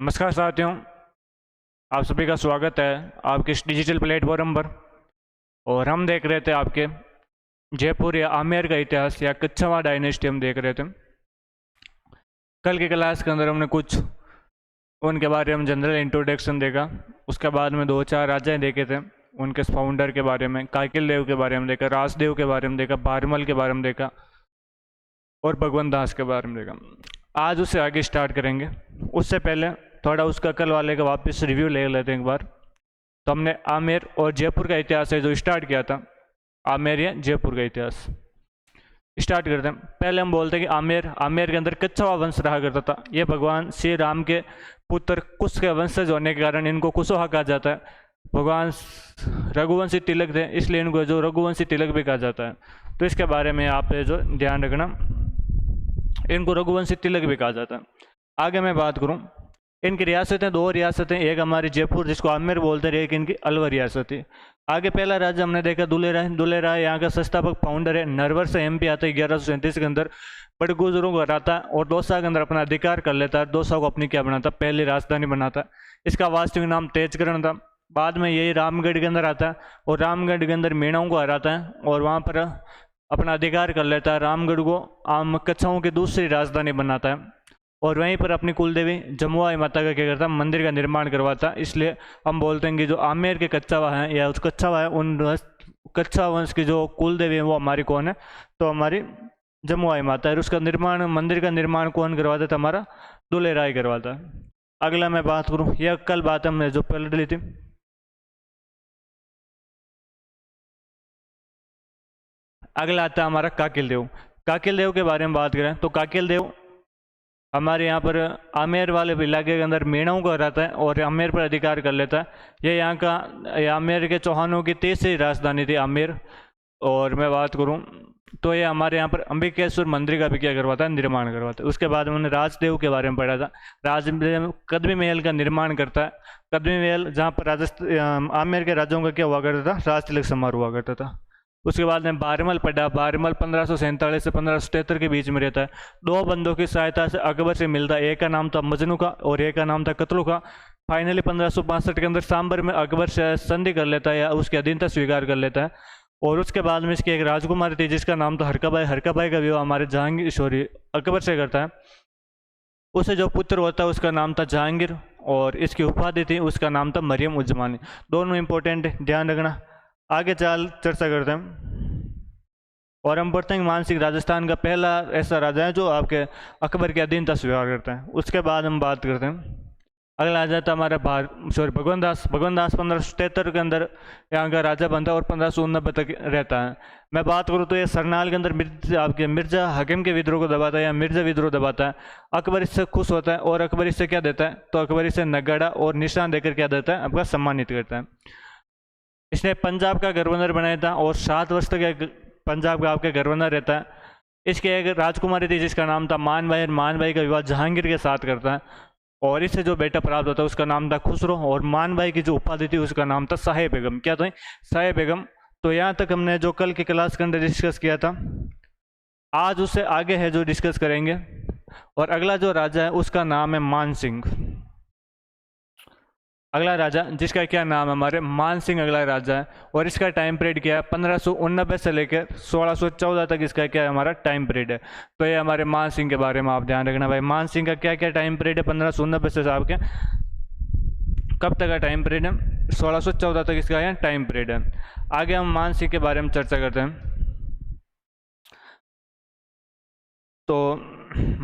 नमस्कार साथियों, आप सभी का स्वागत है आपके इस डिजिटल प्लेटफॉर्म पर। और हम देख रहे थे आपके जयपुर या आमेर का इतिहास या कच्छवाड़ डायनेस्टी हम देख रहे थे। कल की क्लास के अंदर हमने कुछ उनके बारे में जनरल इंट्रोडक्शन देखा। उसके बाद में दो चार राजाएं देखे थे, उनके फाउंडर के बारे में, काकिल देव के बारे में देखा, राजदेव के बारे में देखा, बारमल के बारे में देखा और भगवंत दास के बारे में देखा। आज उससे आगे स्टार्ट करेंगे। उससे पहले थोड़ा उसका कल वाले का वापस रिव्यू ले लेते हैं एक बार। तो हमने आमेर और जयपुर का इतिहास है जो स्टार्ट किया था, आमेर या जयपुर का इतिहास स्टार्ट करते हैं। पहले हम बोलते हैं कि आमेर के अंदर कच्छवा वंश रहा करता था। ये भगवान श्री राम के पुत्र कुश के वंशज होने के कारण इनको कुशोहा कहा जाता है। भगवान रघुवंशी तिलक थे, इसलिए इनको जो रघुवंशी तिलक भी कहा जाता है। तो इसके बारे में आप जो ध्यान रखना, इनको रघुवंशी तिलक भी कहा जाता है। आगे मैं बात करूं, इनकी रियासतें दो रियासतें, एक हमारी जयपुर जिसको आमेर बोलते हैं, एक इनकी अलवर रियासत है। आगे पहला राज्य हमने देखा दुलेराय यहाँ का संस्थापक फाउंडर है। नरवर से एमपी आता है 1137 के अंदर, बड़े गुजरों को हराता है और दौसा के अंदर अपना अधिकार कर लेता है। दौसा को अपनी क्या बनाता, पहली राजधानी बनाता है। इसका वास्तविक नाम तेजकरण था। बाद में यही रामगढ़ के अंदर आता है और रामगढ़ के अंदर मीणाओं को हराता है और वहाँ पर अपना अधिकार कर लेता है। रामगढ़ को कच्छाओं की दूसरी राजधानी बनाता है और वहीं पर अपनी कुलदेवी जमुआई माता का क्या करता है, मंदिर का निर्माण करवाता। इसलिए हम बोलते हैं कि जो आमेर के कच्छावा हैं या उस कच्छावा है, उन कच्छा वंश की जो कुलदेवी है वो हमारी कौन है, तो हमारी जमुआई माता है। उसका निर्माण, मंदिर का निर्माण कौन करवाता था, हमारा दुलेराय करवाता है। अगला मैं बात करूँ, यह कल बात हमने जो पलट ली थी। अगला आता है हमारा काकिल देव। काकिल देव के बारे में बात करें तो काकिल देव हमारे यहाँ पर आमेर वाले इलाके के अंदर मीणाओं को हराता है और आमेर पर अधिकार कर लेता है। ये यहाँ का आमेर के चौहानों की तीसरी राजधानी थी आमेर। और मैं बात करूँ तो ये हमारे यहाँ पर अंबिकेश्वर मंदिर का भी क्या करवाता है, निर्माण करवाता है। उसके बाद हमने राजदेव के बारे में पढ़ा था। राजदेव कदमी महल का निर्माण करता है। कदमी महल जहाँ पर राजस्थान आमेर के राजाओं का क्या हुआ करता था, राज तिलक समारोह हुआ करता था। उसके बाद में बारमल पढ़ा। बारमल 1547 से 1573 के बीच में रहता है। दो बंदों की सहायता से अकबर से मिलता है। एक का नाम था मजनू का और एक का नाम था कतलू का। फाइनली 1565 के अंदर सांबर में अकबर से संधि कर लेता है या उसकी अधीनता स्वीकार कर लेता है। और उसके बाद में इसकी एक राजकुमारी थी जिसका नाम था हरकाबाई। हरकाबाई का विवाह हमारे जहांगीर अकबर से करता है। उसे जो पुत्र होता है उसका नाम था जहांगीर और इसकी उपाधि थी, उसका नाम था मरियम उजमानी। दोनों इंपॉर्टेंट है, ध्यान रखना। आगे चर्चा करते हैं और हम पढ़ते हैं मान सिंह राजस्थान का पहला ऐसा राजा है जो आपके अकबर की अधीनता स्वीकार करता है। उसके बाद हम बात करते हैं, अगला आ जाता है हमारा भगवंत दास। भगवंत दास 1573 के अंदर यहाँ का राजा बनता है और 1589 तक रहता है। मैं बात करूँ तो ये सरनाल के अंदर आपके मिर्जा हकीम के विद्रोह को दबाता है या मिर्जा विद्रोह दबाता है। अकबर इससे खुश होता है और अकबर इससे क्या देता है, तो अकबर इससे नगाड़ा और निशान देकर क्या देता है, आपका सम्मानित करता है। इसने पंजाब का गवर्नर बनाया था और 7 वर्ष तक पंजाब का आपके गवर्नर रहता है। इसके एक राजकुमारी थी जिसका नाम था मानबाई। मानबाई का विवाह जहांगीर के साथ करता है और इससे जो बेटा प्राप्त होता है उसका नाम था खुसरो। और मानबाई की जो उपाधि थी उसका नाम था शाह बेगम। क्या था, शाह बेगम। तो यहाँ तक हमने जो कल की क्लास के अंदर डिस्कस किया था, आज उससे आगे है जो डिस्कस करेंगे। और अगला जो राजा है उसका नाम है मान सिंह। अगला राजा जिसका क्या नाम है, हमारे मान सिंह अगला राजा है। और इसका टाइम पीरियड क्या है, 1589 से लेकर 1614 तक इसका क्या है, हमारा टाइम पीरियड है। तो ये हमारे मान सिंह के बारे में आप ध्यान रखना भाई। मान सिंह का क्या क्या टाइम पीरियड है, 1589 से आपके कब तक का टाइम पीरियड है, 1614 तक इसका है टाइम पीरियड है। आगे हम मान सिंह के बारे में चर्चा करते हैं। तो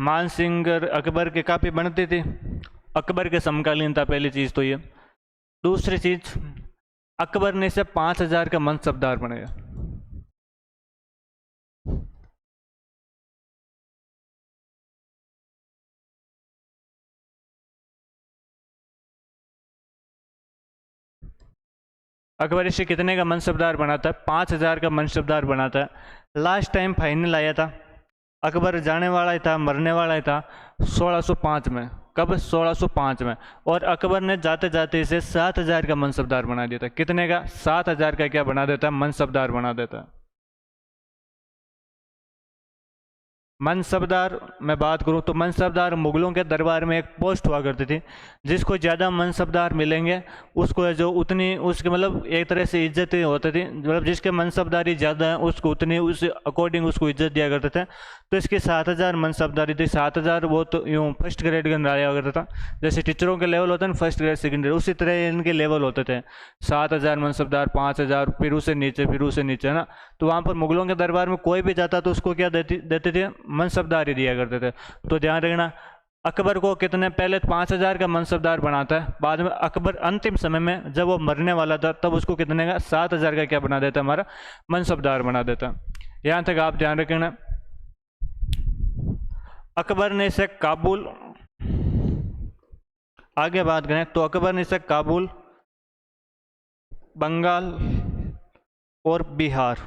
मान सिंह अकबर के काफ़ी बनती थी, अकबर के समकालीन था, पहली चीज़ तो ये। दूसरी चीज, अकबर ने इसे 5000 का मनसबदार बनाया। अकबर इसे कितने का मनसबदार बनाता है, 5000 का मनसबदार बनाता है। लास्ट टाइम फाइनल आया था, अकबर जाने वाला ही था, मरने वाला ही था 1605 में। कब, 1605 में। और अकबर ने जाते जाते इसे 7000 का मनसबदार बना दिया था। कितने का, 7000 का क्या बना देता है, मनसबदार बना देता है। मनसबदार मैं बात करूं तो मनसबदार मुगलों के दरबार में एक पोस्ट हुआ करती थी, जिसको ज़्यादा मनसबदार मिलेंगे उसको जो उतनी उसके मतलब एक तरह से इज्जत होती थी, मतलब जिसके मनसबदारी ज़्यादा है उसको उतनी उस अकॉर्डिंग उसको इज्जत दिया करते थे। तो इसकी 7,000 मनसबदारी थी। 7,000 वो तो यूँ फर्स्ट ग्रेड के अंदर आया करता था, जैसे टीचरों के लेवल होते हैं ना फर्स्ट ग्रेड सेकंड ग्रेड, उसी तरह इनके लेवल होते थे। 7,000 मनसबदार, 5,000, फिर उससे नीचे, फिर उससे नीचे, है ना। तो वहाँ पर मुगलों के दरबार में कोई भी जाता तो उसको क्या देते थे, मनसबदारी दिया करते थे। तो ध्यान रखना, अकबर को कितने पहले 5,000 का मनसबदार बनाता है, बाद में अकबर अंतिम समय में जब वो मरने वाला था तब उसको कितने का 7,000 का क्या बना देता, हमारा मनसबदार बना देता। यहाँ तक आप ध्यान रखना। अकबर ने इसे काबुल, आगे बात करें तो अकबर ने इसे काबुल, बंगाल और बिहार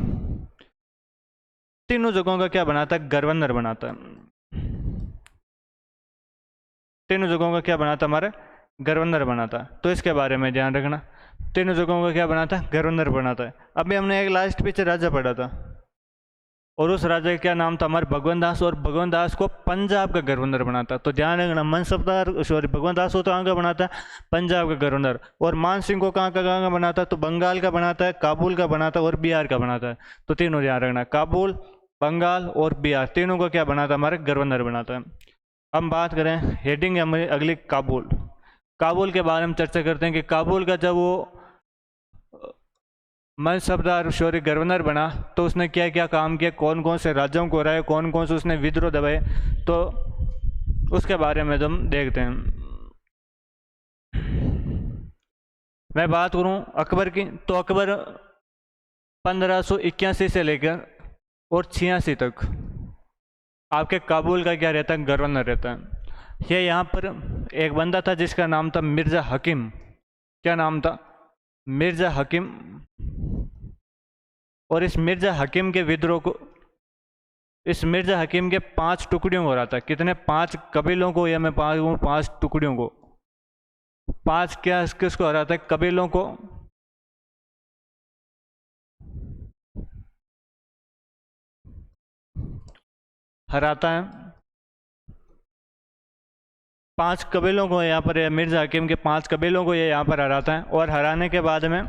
तीनों जगहों का क्या बनाता है, गवर्नर बनाता है। तीनों जगहों का क्या बनाता, हमारे गवर्नर बनाता है। तो इसके बारे में ध्यान रखना, तीनों जगहों का क्या बनाता है, गवर्नर बनाता है। अभी हमने एक लास्ट पीछे राजा पढ़ा था और उस राजा का क्या नाम था, हमारे भगवंत दास, और भगवंत दास को पंजाब का गवर्नर बनाता। तो ध्यान रखना, मनसबदार सॉरी भगवंत दास को तो कहाँ का बनाता है, पंजाब का गवर्नर, और मान सिंह को कहाँ का बनाता है, तो बंगाल का बनाता है, काबुल का बनाता है और बिहार का बनाता है। तो तीनों ध्यान रखना, काबुल, बंगाल और बिहार तीनों को क्या बनाता है, हमारे गवर्नर बनाता है। हम बात करें हेडिंग है हमारी अगली, काबुल। काबुल के बारे में चर्चा करते हैं कि काबुल का जब वो मनसबदार सॉरी गवर्नर बना तो उसने क्या क्या काम किया, कौन कौन से राज्यों को हराए, कौन कौन से उसने विद्रोह दबाए, तो उसके बारे में हम देखते हैं। मैं बात करूं अकबर की, तो अकबर 1581 से लेकर और 86 तक आपके काबुल का क्या रहता है, गवर्नर रहता है। ये यहाँ पर एक बंदा था जिसका नाम था मिर्ज़ा हकीम। क्या नाम था, मिर्ज़ा हकीम। और इस मिर्ज़ा हकीम के विद्रोह को, इस मिर्ज़ा हकीम के 5 टुकड़ियों को रहा था। कितने, 5 कबीलों को, या मैं 5 टुकड़ियों को, 5 क्या किसको हराता है, कबीलों को हराता है। 5 कबीलों को यहाँ पर मिर्ज़ा हकीम के 5 कबीलों को ये यहाँ पर हराता है। और हराने के बाद में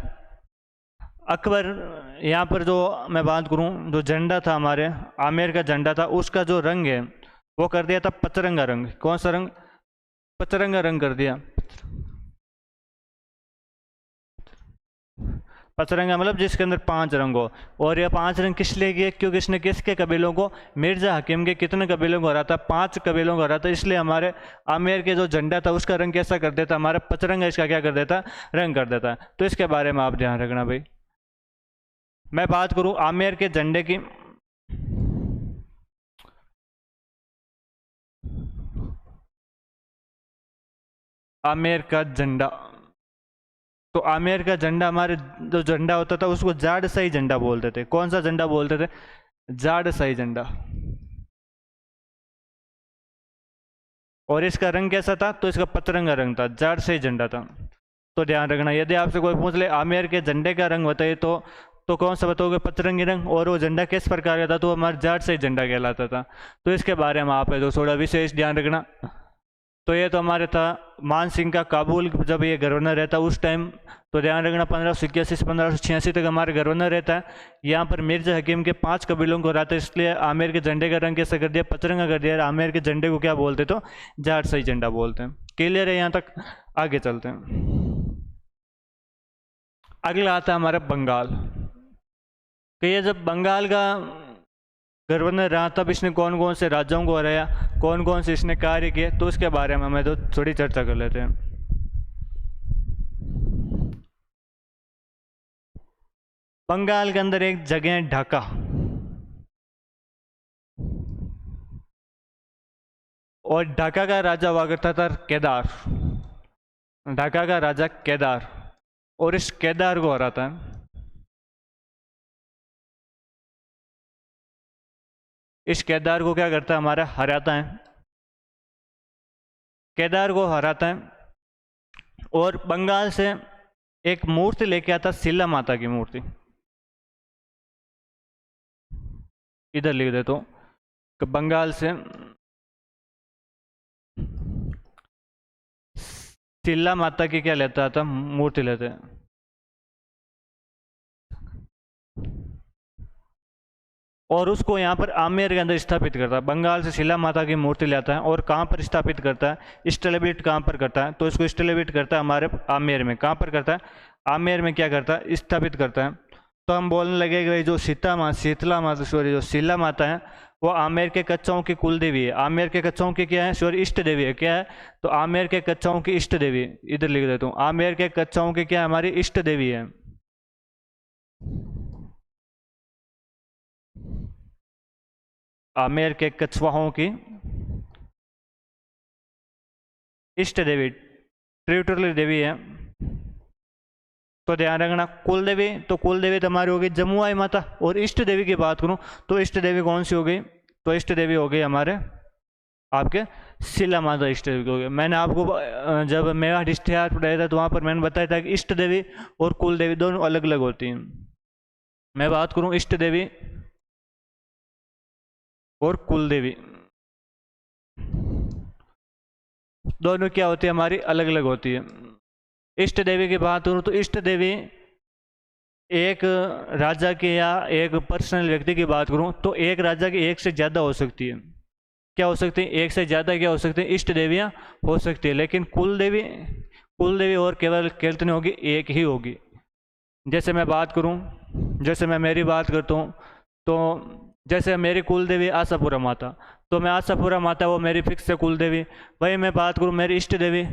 अकबर यहाँ पर जो मैं बात करूँ, जो झंडा था हमारे आमेर का झंडा था, उसका जो रंग है वो कर दिया था पचरंगा रंग। कौन सा रंग, पचरंगा रंग कर दिया। पचरंगा मतलब जिसके अंदर 5 रंग हो। और ये 5 रंग किस लिए किए, क्योंकि इसने किसके कबीलों को, मिर्ज़ा हकीम के कितने कबीलों को हरा था, 5 कबीलों को हरा था। इसलिए हमारे आमेर के जो झंडा था उसका रंग कैसा कर देता, हमारा पचरंगा इसका क्या कर देता, रंग कर देता। तो इसके बारे में आप ध्यान रखना भाई। मैं बात करूं आमेर के झंडे की, आमेर का झंडा, तो आमेर का झंडा, हमारे जो झंडा होता था उसको जाड़शाही झंडा बोलते थे। कौन सा झंडा बोलते थे, जाड़शाही झंडा। और इसका रंग कैसा था, तो इसका पचरंगा रंग था, जाड़शाही झंडा था। तो ध्यान रखना, यदि आपसे कोई पूछ ले आमेर के झंडे का रंग बताइए तो कौन सा बताओगे, पचरंगी रंग। और वो झंडा किस प्रकार का था, तो हमारा जाड़शाही झंडा कहलाता था। तो इसके बारे में आप है तो थोड़ा विशेष ध्यान रखना। तो ये तो हमारे था मान सिंह का काबुल जब ये गवर्नर रहता उस टाइम। तो ध्यान रखना 1581 से 1586 तक हमारे गवर्नर रहता है। यहाँ पर मिर्ज़ा हकीम के 5 कबीलों को रहता है, इसलिए आमेर के झंडे का रंग कैसा कर दिया, पचरंगा कर दिया। आमेर के झंडे को क्या बोलते, तो जाड़शाही झंडा बोलते हैं। क्लियर है यहाँ तक, आगे चलते हैं। अगला आता है हमारा बंगाल। कि ये जब बंगाल का गवर्नर रहा तब इसने कौन कौन से राज्यों को हराया, कौन कौन से इसने कार्य किए, तो उसके बारे में हमें तो थोड़ी चर्चा कर लेते हैं। बंगाल के अंदर एक जगह है ढाका, और ढाका का राजा हुआ करता था केदार। ढाका का राजा केदार, और इस केदार को हराता है। इस केदार को क्या करता है, हमारा हराता है। केदार को हराता है और बंगाल से एक मूर्ति लेके आता, शिला माता की मूर्ति। इधर लिख दे तो बंगाल से शिला माता की क्या लेता था, मूर्ति लेते हैं। और उसको यहाँ पर आमेर के अंदर स्थापित करता है। बंगाल से शिला माता की मूर्ति लाता है और कहाँ पर स्थापित करता है, स्टेलेबिट कहाँ पर करता है, तो इसको स्टेलेबिट करता है हमारे आमेर में। कहाँ पर करता है, आमेर में क्या करता है, स्थापित करता है। तो हम बोलने लगे कि जो शीतला माता सॉरी जो शिला माता है वो आमेर के कच्चाओं की कुल देवी है। आमेर के कच्चाओं की क्या है, सॉरी इष्ट देवी है। क्या है, तो आमेर के कच्चाओं की इष्ट देवी, इधर लिख देता हूँ, आमेर के कच्चाओं की क्या हमारी इष्ट देवी है। आमेर के कछवाहों की इष्ट देवी ट्रिब्यूटरी देवी है। तो ध्यान रखना, कुल देवी, तो कुल देवी तुम्हारी होगी जमुआई माता। और इष्ट देवी की बात करूं तो इष्ट देवी कौन सी हो गई, तो इष्ट देवी हो गई हमारे आपके शिला माता इष्ट देवी हो गई। मैंने आपको जब मेवाड़ इतिहास पढ़ाया था तो वहां पर मैंने बताया था कि इष्ट देवी और कुल देवी दोनों अलग अलग होती हैं। मैं बात करूं इष्ट देवी और कुल देवी, दोनों क्या होती है हमारी, अलग अलग होती है। इष्ट देवी की बात करूं तो इष्ट देवी एक राजा की या एक पर्सनल व्यक्ति की बात करूं तो एक राजा की एक से ज़्यादा हो सकती है। क्या हो सकती है, एक से ज़्यादा क्या हो सकती है, इष्ट देवियां हो सकती है। लेकिन कुल देवी और केवल कितनी होगी, एक ही होगी। जैसे मैं बात करूं, जैसे मैं मेरी बात करता हूं तो जैसे मेरी कुल देवी आशापुरा माता, तो मैं आशापुरा माता वो मेरी फिक्स है कुल देवी। वही मैं बात करूं मेरी इष्ट देवी,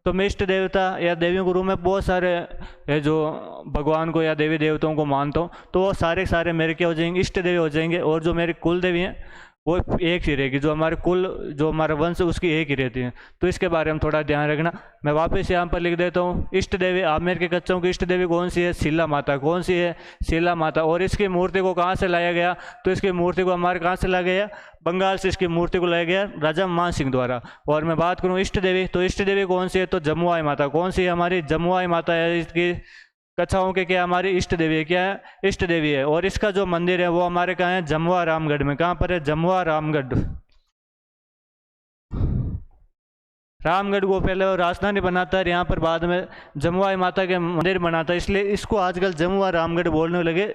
तो मैं इष्ट देवता या देवियों के रूप में बहुत सारे जो भगवान को या देवी देवताओं को मानता हूँ, तो वो सारे सारे मेरे क्या हो जाएंगे, इष्ट देवी हो जाएंगे। और जो मेरी कुल देवी हैं वो एक ही रहेगी, जो हमारे कुल जो हमारा वंश उसकी एक ही रहती है। तो इसके बारे में थोड़ा ध्यान रखना। मैं वापस यहाँ पर लिख देता हूँ, इष्ट देवी आमेर के कच्चों की इष्ट देवी कौन सी है, शिला माता। कौन सी है, शिला माता। और इसकी मूर्ति को कहाँ से लाया गया, तो इसकी मूर्ति को हमारे कहाँ से लाया गया, बंगाल से इसकी मूर्ति को लाया गया राजा मान सिंह द्वारा। और मैं बात करूँ इष्ट देवी, तो इष्ट देवी कौन सी है, तो जमुआई माता। कौन सी है, हमारी जमुआई माता है। इसकी कच्छाओं के क्या हमारी इष्ट देवी है, क्या है, इष्ट देवी है। और इसका जो मंदिर है वो हमारे कहाँ है, जमुआ रामगढ़ में। कहाँ पर है, जमुआ रामगढ़। रामगढ़ को पहले वो राजधानी बनाता है, यहाँ पर बाद में जमुआई माता के मंदिर बनाता है, इसलिए इसको आजकल जमुआ रामगढ़ बोलने लगे।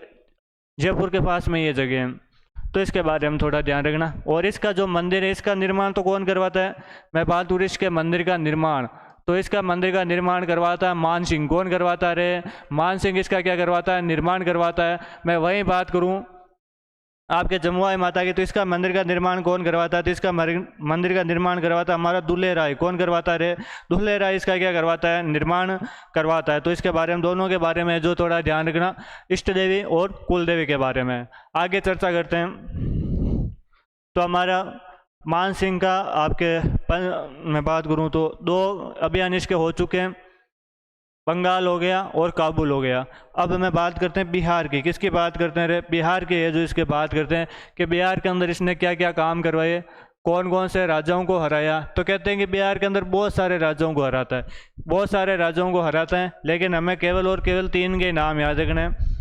जयपुर के पास में ये जगह है, तो इसके बारे में थोड़ा ध्यान रखना। और इसका जो मंदिर है इसका निर्माण तो कौन करवाता है, मैं बात करूँ इसके मंदिर का निर्माण, तो इसका मंदिर का निर्माण करवाता है मान सिंह। कौन करवाता है, रे मान सिंह इसका क्या करवाता है, निर्माण करवाता है। मैं वही बात करूं आपके जमुआई माता की, तो इसका मंदिर का निर्माण कौन करवाता है, तो इसका मंदिर का निर्माण करवाता है हमारा दुल्हे राय। कौन करवाता है, रे दुल्हे राय इसका क्या करवाता है, निर्माण करवाता है। तो इसके बारे में, दोनों के बारे में जो थोड़ा ध्यान रखना, इष्ट देवी और कुल देवी के बारे में आगे चर्चा करते हैं। तो हमारा मान सिंह का मैं बात करूं तो 2 अभियान इसके हो चुके हैं, बंगाल हो गया और काबुल हो गया। अब मैं बात करते हैं बिहार की। किसकी बात करते हैं, रे बिहार की है जो इसके बात करते हैं कि बिहार के अंदर इसने क्या क्या काम करवाए, कौन कौन से राजाओं को हराया। तो कहते हैं कि बिहार के अंदर बहुत सारे राजाओं को हराता है, बहुत सारे राजाओं को हराता है, लेकिन हमें केवल और केवल 3 के नाम याद रखने हैं।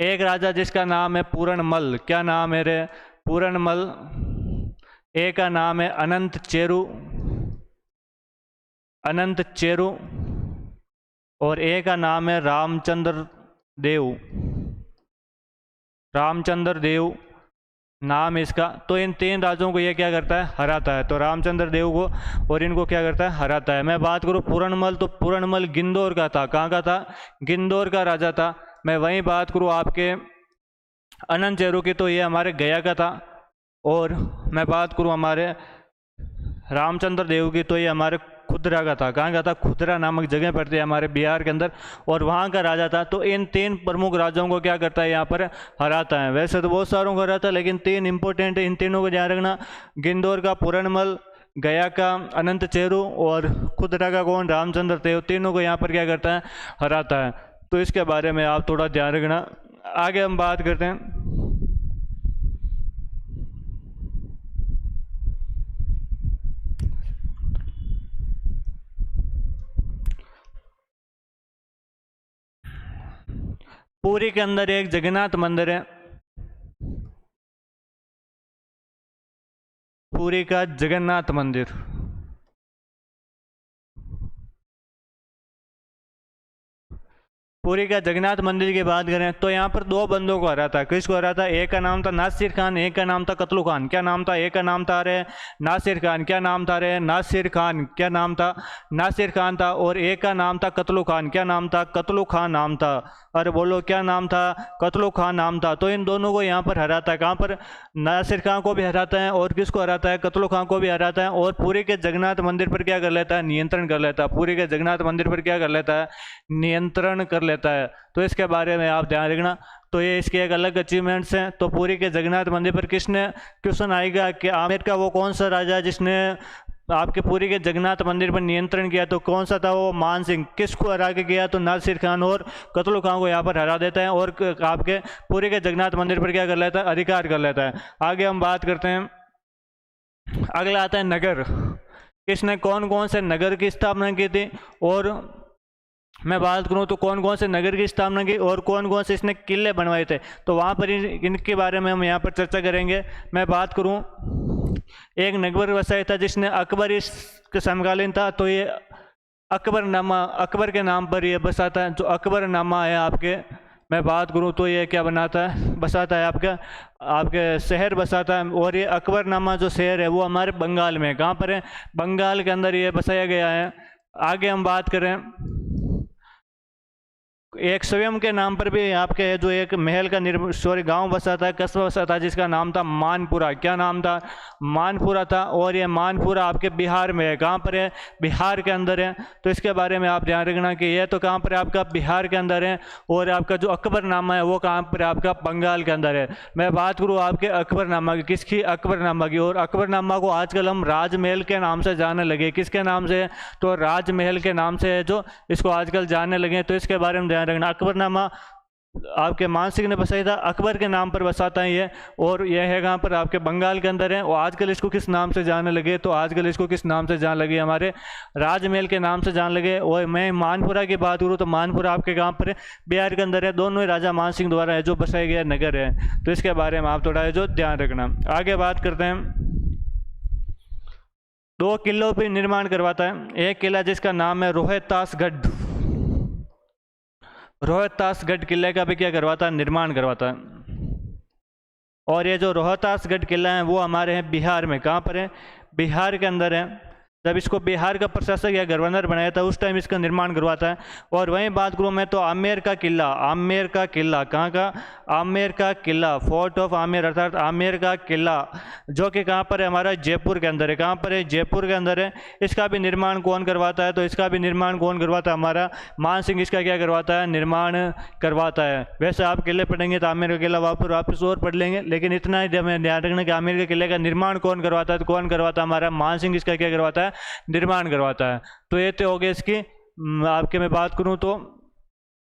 एक राजा जिसका नाम है पूरणमल। क्या नाम है, रे पूरणमल। एक का नाम है अनंत चेरू और एक का नाम है रामचंद्र देव नाम इसका। तो इन 3 राजाओं को ये क्या करता है, हराता है। तो रामचंद्र देव को और इनको क्या करता है, हराता है। मैं बात करूँ पूरणमल, तो पूरणमल गिंदौर का था। कहाँ का था, गिंदौर का राजा था। मैं वहीं बात करूँ आपके अनंत चेरू की, तो ये हमारे गया का था। और मैं बात करूँ हमारे रामचंद्र देव की, तो ये हमारे खुदरा का था। कहाँ का था, खुदरा नामक जगह पड़ती है हमारे बिहार के अंदर, और वहाँ का राजा था। तो इन 3 प्रमुख राजाओं को क्या करता है, यहाँ पर हराता है। वैसे तो बहुत सारों को हराता है, लेकिन 3 इंपॉर्टेंट है, इन तीनों को ध्यान रखना। गिंदौर का पूरणमल, गया का अनंत चेरू और खुदरा का कौन, रामचंद्र देव। तीनों को यहाँ पर क्या करता है, हराता है। तो इसके बारे में आप थोड़ा ध्यान रखना। आगे हम बात करते हैं पुरी के अंदर एक जगन्नाथ मंदिर है। पुरी का जगन्नाथ मंदिर। पुरी का जगन्नाथ मंदिर की बात करें तो यहाँ पर दो बंदों को हरा था। किसको हरा था? एक का नाम था नासिर खान, एक का नाम था कतलू खान। क्या नाम था? एक का नाम था अरे नासिर खान। क्या नाम था? अरे नासिर खान। क्या नाम था? नासिर खान था। और एक का नाम था कतलू खान। क्या नाम था? कतलू खान नाम था। अरे बोलो क्या नाम था? कतलू खान नाम था। तो इन दोनों को यहाँ पर हराता है। कहाँ पर? नासिर खान को भी हराता है और किसको हराता है? कतलू खान को भी हराता है। और पुरी के जगन्नाथ मंदिर पर क्या कर लेता है? नियंत्रण कर लेता है। पुरी के जगन्नाथ मंदिर पर क्या कर लेता है? नियंत्रण कर लेता है। तो इसके बारे में आप ध्यान रखना। तो ये इसके एक अलग अचीवमेंट्स हैं। तो पुरी के जगन्नाथ मंदिर पर किसने, क्वेश्चन आएगा कि आमेर का वो कौन सा राजा है जिसने आपके पुरी के जगन्नाथ मंदिर पर नियंत्रण किया? तो कौन सा था वो? मान सिंह। किसको हरा के किया? तो नासिर खान और कतलू खान को यहाँ पर हरा देता है और आपके पुरी के जगन्नाथ मंदिर पर क्या कर लेता है? अधिकार कर लेता है। आगे हम बात करते हैं, अगला आता है नगर। किसने कौन कौन से नगर की स्थापना की थी? और मैं बात करूं तो कौन कौन से नगर की स्थापना की और कौन कौन से इसने किले बनवाए थे, तो वहाँ पर इनके बारे में हम यहाँ पर चर्चा करेंगे। मैं बात करूं, एक नगर वसाया था जिसने अकबर इसके समकालीन था, तो ये अकबरनामा, अकबर के नाम पर ये बसाता है। जो अकबरनामा है आपके, मैं बात करूं तो ये क्या बनाता है? बसाता है आपका, आपके शहर बसाता है। और ये अकबरनामा जो शहर है वो हमारे बंगाल में है। कहाँ पर है? बंगाल के अंदर ये बसाया गया है। आगे हम बात करें, एक स्वयं के नाम पर भी आपके जो एक महल का गांव बसा था, कस्बा बसा था, जिसका नाम था मानपुरा। क्या नाम था? मानपुरा था। और ये मानपुरा आपके बिहार में है। कहाँ पर है? बिहार के अंदर है। तो इसके बारे में आप ध्यान रखना कि ये तो कहाँ पर है? आपका बिहार के अंदर है। और आपका जो अकबरनामा है वो कहाँ पर है? आपका बंगाल के अंदर है। मैं बात करूँ आपके अकबरनामा की, किसकी? अकबरनामा की। और अकबरनामा को आजकल हम राजमहल के नाम से जानने लगे। किसके नाम से? तो राजमहल के नाम से है जो इसको आजकल जानने लगे। तो इसके बारे में ध्यान रखना। अकबरनामा आपके मान सिंह ने बसाया था, अकबर के नाम पर बसाता है ये। और यह है कहाँ पर? आपके बंगाल के अंदर है। और आजकल इसको किस नाम से जानने लगे? तो आजकल इसको किस नाम से जान लगे? हमारे राजमहल के नाम से जान लगे। और मैं मानपुरा की बात करूँ तो मानपुरा आपके कहाँ पर है? बिहार के अंदर है। दोनों ही राजा मान सिंह द्वारा है जो बसाया गया नगर है। तो इसके बारे में आप थोड़ा जो ध्यान रखना। आगे बात करते हैं, दो किलों पर निर्माण करवाता है। एक किला जिसका नाम है रोहतासगढ़। रोहतासगढ़ किले का भी क्या करवाता है? निर्माण करवाता है। और ये जो रोहतासगढ़ किला है वो हमारे हैं बिहार में। कहाँ पर है? बिहार के अंदर है। जब इसको बिहार का प्रशासक या गवर्नर बनाया था उस टाइम इसका निर्माण करवाता है। और वहीं बात करूँ मैं तो आमेर का किला, आमेर का किला, कहाँ का? आमेर का किला, फोर्ट ऑफ आमेर अर्थात आमेर का किला, जो कि कहाँ पर है? हमारा जयपुर के अंदर है। कहाँ पर है? जयपुर के अंदर है। इसका भी निर्माण कौन करवाता है? तो इसका भी निर्माण कौन करवाता है? हमारा मान सिंह इसका क्या करवाता है? निर्माण करवाता है। वैसे आप किले पढ़ेंगे तो आमेर का किला वापस और पढ़ लेंगे, लेकिन इतना ही हमें ध्यान रखना कि आमेर के किले का निर्माण कौन करवाता है? तो कौन करवाता है? हमारा मान सिंह इसका क्या करवाता है? निर्माण करवाता है। तो ये तो हो गए इसकी आपके, मैं बात करूं तो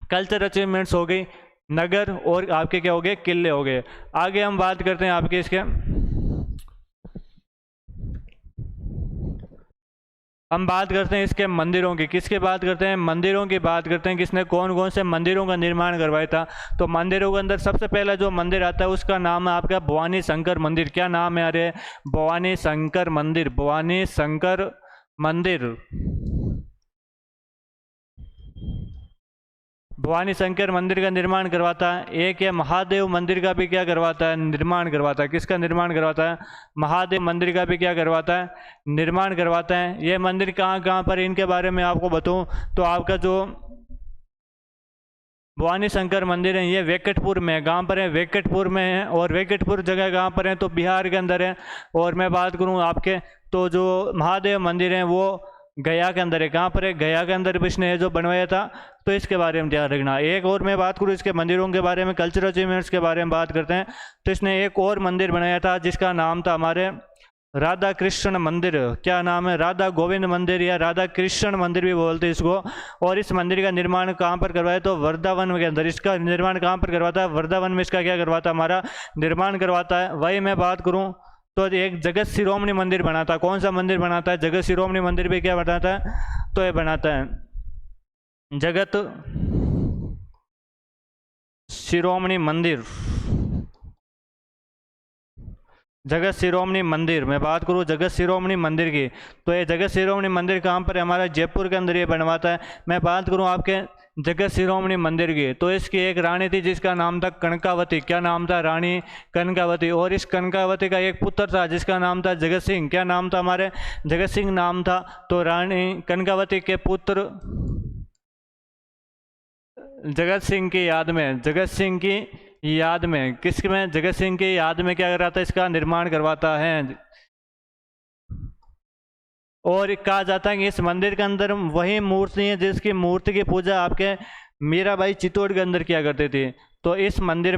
कल्चर अचीवमेंट्स हो गई, नगर और आपके क्या हो गए? किले हो गए। आगे हम बात करते हैं आपके इसके, हम बात करते हैं इसके मंदिरों की। किसकी बात करते हैं? मंदिरों की बात करते हैं। किसने कौन कौन से मंदिरों का निर्माण करवाया था? तो मंदिरों के अंदर सबसे पहला जो मंदिर आता है उसका नाम है आपका भवानी शंकर मंदिर। क्या नाम है? अरे भवानी शंकर मंदिर, भवानी शंकर मंदिर। भवानी शंकर मंदिर का निर्माण करवाता है। एक है महादेव मंदिर का भी क्या करवाता है? निर्माण करवाता है। किसका निर्माण करवाता है? महादेव मंदिर का भी क्या करवाता है? निर्माण करवाता है। ये मंदिर कहाँ कहाँ पर, इनके बारे में आपको बताऊं तो आपका जो भवानी शंकर मंदिर है ये वेंकटपुर में है। कहाँ पर है? वेंकटपुर में है। और वेंकटपुर जगह कहाँ पर है? तो बिहार के अंदर है। और मैं बात करूँ आपके तो जो महादेव मंदिर है वो गया के अंदर है। कहाँ पर है? गया के अंदर इसने जो बनवाया था। तो इसके बारे में ध्यान रखना। एक और मैं बात करूँ इसके मंदिरों के बारे में, कल्चरल अचीवमेंट्स के बारे में बात करते हैं, तो इसने एक और मंदिर बनाया था जिसका नाम था हमारे राधा कृष्ण मंदिर। क्या नाम है? राधा गोविंद मंदिर या राधा कृष्ण मंदिर भी बोलते हैं इसको। और इस मंदिर का निर्माण कहाँ पर करवाया? तो वृंदावन के अंदर। इसका निर्माण कहाँ पर करवाता है? वृंदावन में इसका क्या करवाता है? हमारा निर्माण करवाता है। वही मैं बात करूँ तो एक जगत शिरोमणि मंदिर बनाता है। कौन सा मंदिर बनाता है? जगत शिरोमणि मंदिर भी क्या बनाता है? तो ये बनाता है जगत शिरोमणि मंदिर। जगत शिरोमणि मंदिर, मैं बात करूँ जगत शिरोमणि मंदिर की, तो ये जगत शिरोमणि मंदिर कहाँ पर है? हमारा जयपुर के अंदर ये बनवाता है। मैं बात करूँ आपके जगत शिरोमणि मंदिर की, तो इसकी एक रानी थी जिसका नाम था कनकावती। क्या नाम था? रानी कनकावती। और इस कनकावती का एक पुत्र था जिसका नाम था जगत सिंह। क्या नाम था? हमारे जगत सिंह नाम था। तो रानी कनकावती के पुत्र जगत सिंह की याद में, जगत सिंह की याद में, किस में? जगत सिंह की याद में क्या कराता है? इसका निर्माण करवाता है। और कहा जाता है कि इस मंदिर के अंदर वही मूर्ति है जिसकी मूर्ति की पूजा आपके मीराबाई चित्तौड़ के अंदर किया करते थे। तो इस मंदिर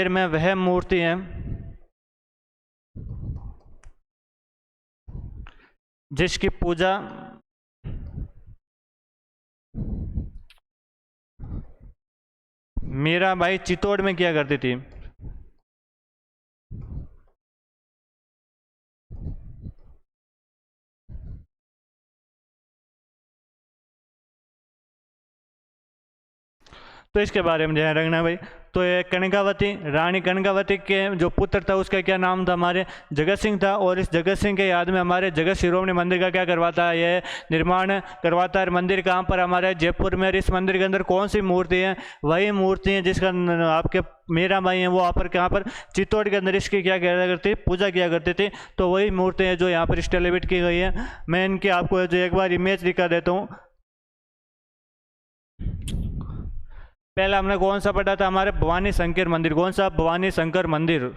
में वह मूर्ति है जिसकी पूजा मीराबाई चित्तौड़ में किया करती थी। तो इसके बारे में ध्यान रखना भाई। तो ये कनकावती, रानी कनकावती के जो पुत्र था उसका क्या नाम था? हमारे जगत सिंह था। और इस जगत सिंह के याद में हमारे जगत शिरोमणि मंदिर का क्या करवाता है? ये निर्माण करवाता है। मंदिर कहाँ पर? हमारे जयपुर में। और इस मंदिर के अंदर कौन सी मूर्ति है? वही मूर्ति है जिसका आपके मीराबाई है वो यहाँ पर, कहाँ पर? चित्तौड़ के अंदर इसकी क्या किया करती? पूजा किया करती थी। तो वही मूर्ति है जो यहाँ पर स्टेलिवेट की गई है। मैं इनकी आपको जो एक बार इमेज दिखा देता हूँ। पहला हमने कौन सा पढ़ा था? हमारे भवानी शंकर मंदिर। कौन सा? भवानी शंकर मंदिर।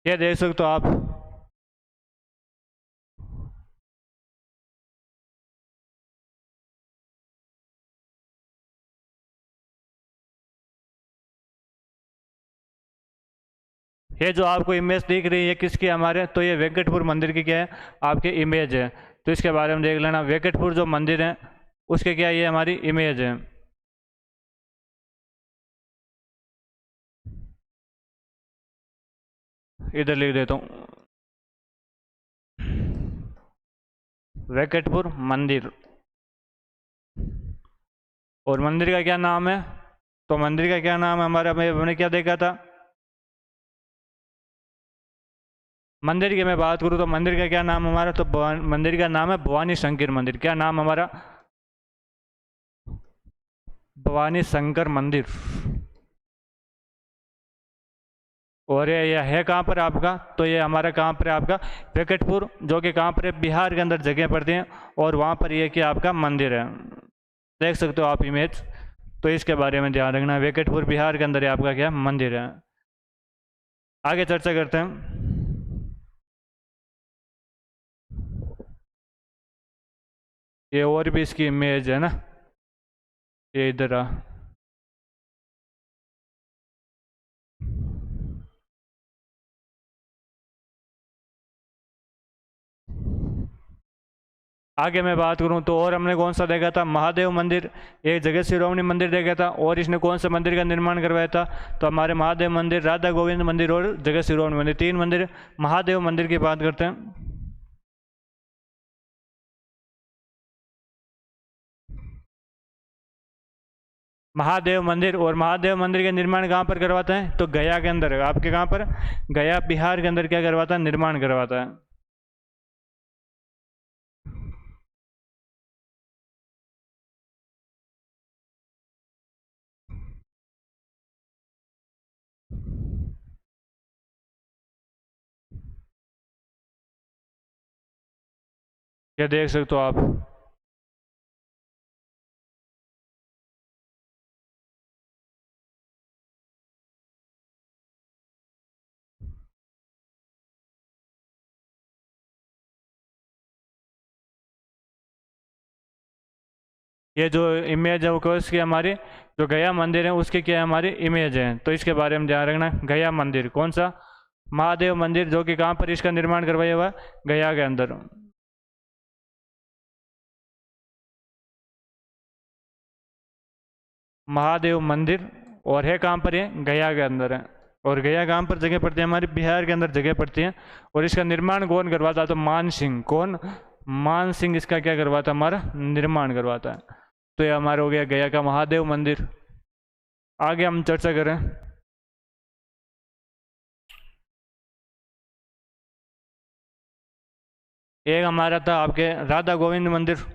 ये देख सकते हो आप। ये जो आपको इमेज दिख रही है किसकी? हमारे, तो ये वेंकटपुर मंदिर की क्या है? आपके इमेज है। तो इसके बारे में देख लेना। वेंकटपुर जो मंदिर है उसके क्या, ये हमारी इमेज है। इधर लिख देता हूँ, वेंकटपुर मंदिर। और मंदिर का क्या नाम है? तो मंदिर का क्या नाम है हमारा? हमने क्या देखा था? मंदिर की मैं बात करूँ तो मंदिर का क्या नाम हमारा? तो मंदिर का नाम है भवानी शंकर मंदिर। क्या नाम हमारा? भवानी शंकर मंदिर। और ये है कहाँ पर आपका? तो ये हमारा कहाँ पर है आपका? वेंकटपुर, जो कि कहाँ पर है? बिहार के अंदर जगह पड़ती हैं। और वहाँ पर ये क्या आपका मंदिर है, देख सकते हो आप इमेज। तो इसके बारे में ध्यान रखना। वेंकटपुर बिहार के अंदर ये आपका क्या मंदिर है। आगे चर्चा करते हैं। ये और भी इसकी इमेज है ना, ये इधर आ। आगे मैं बात करूं तो और हमने कौन सा देखा था? महादेव मंदिर, एक जगत शिरोमणि मंदिर देखा था। और इसने कौन सा मंदिर का निर्माण करवाया था? तो हमारे महादेव मंदिर, राधा गोविंद मंदिर और जगत शिरोमणि मंदिर, तीन मंदिर। महादेव मंदिर की बात करते हैं। महादेव मंदिर। और महादेव मंदिर का निर्माण कहाँ पर करवाता है? तो गया के अंदर, आपके कहाँ पर? गया बिहार के अंदर क्या करवाता है? निर्माण करवाता है। ये देख सकते हो आप। ये जो इमेज है वो उसकी हमारी जो गया मंदिर है उसकी क्या है? हमारी इमेज है। तो इसके बारे में ध्यान रखना। गया मंदिर कौन सा? महादेव मंदिर, जो कि कहाँ पर इसका निर्माण करवाया हुआ? गया के अंदर। महादेव मंदिर, और है कहाँ पर? है गया के अंदर है। और गया कहाँ पर जगह पड़ती है? हमारी बिहार के अंदर जगह पड़ती है। और इसका निर्माण कौन करवाता? तो मान सिंह। कौन? मान सिंह इसका क्या करवाता? हमारा निर्माण करवाता है। तो ये हमारा हो गया गया का महादेव मंदिर। आगे हम चर्चा करें। एक हमारा था आपके राधा गोविंद मंदिर।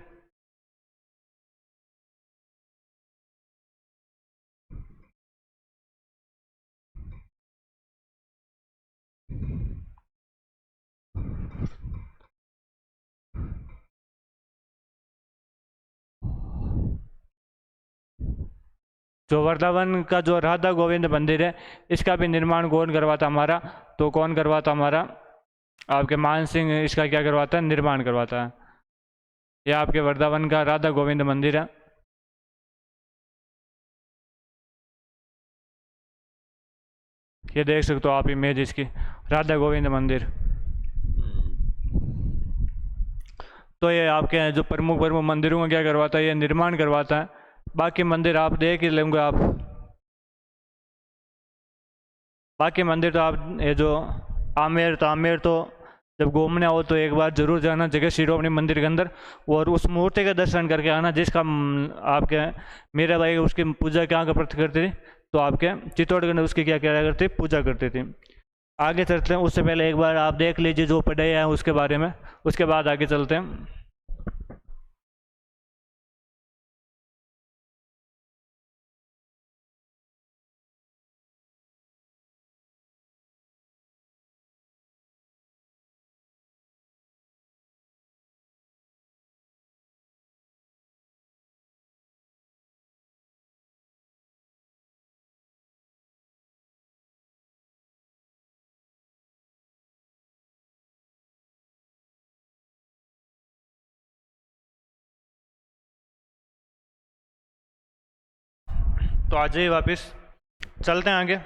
जो वृंदावन का जो राधा गोविंद मंदिर है, इसका भी निर्माण कौन करवाता? हमारा तो कौन करवाता? हमारा आपके मान सिंह इसका क्या करवाता है? निर्माण करवाता है। यह आपके वृंदावन का राधा गोविंद मंदिर है। ये देख सकते हो आप इमेज इसकी, राधा गोविंद मंदिर। तो ये आपके जो प्रमुख प्रमुख मंदिरों का क्या करवाता है? ये निर्माण करवाता है। बाकी मंदिर आप देख ही लेंगे आप। बाकी मंदिर तो आप ये जो आमेर, तो आमेर तो जब घूमने आओ तो एक बार जरूर जाना जगह शिरोमणि मंदिर के अंदर, और उस मूर्ति का दर्शन करके आना जिसका आपके मेरा भाई उसकी पूजा क्या प्रति करती थी? तो आपके चित्तौड़गढ़ में उसकी क्या क्या करती? पूजा करती थी। आगे चलते हैं, उससे पहले एक बार आप देख लीजिए जो पढ़ाई है उसके बारे में, उसके बाद आगे चलते हैं। तो आ जाइए वापस, चलते हैं आगे।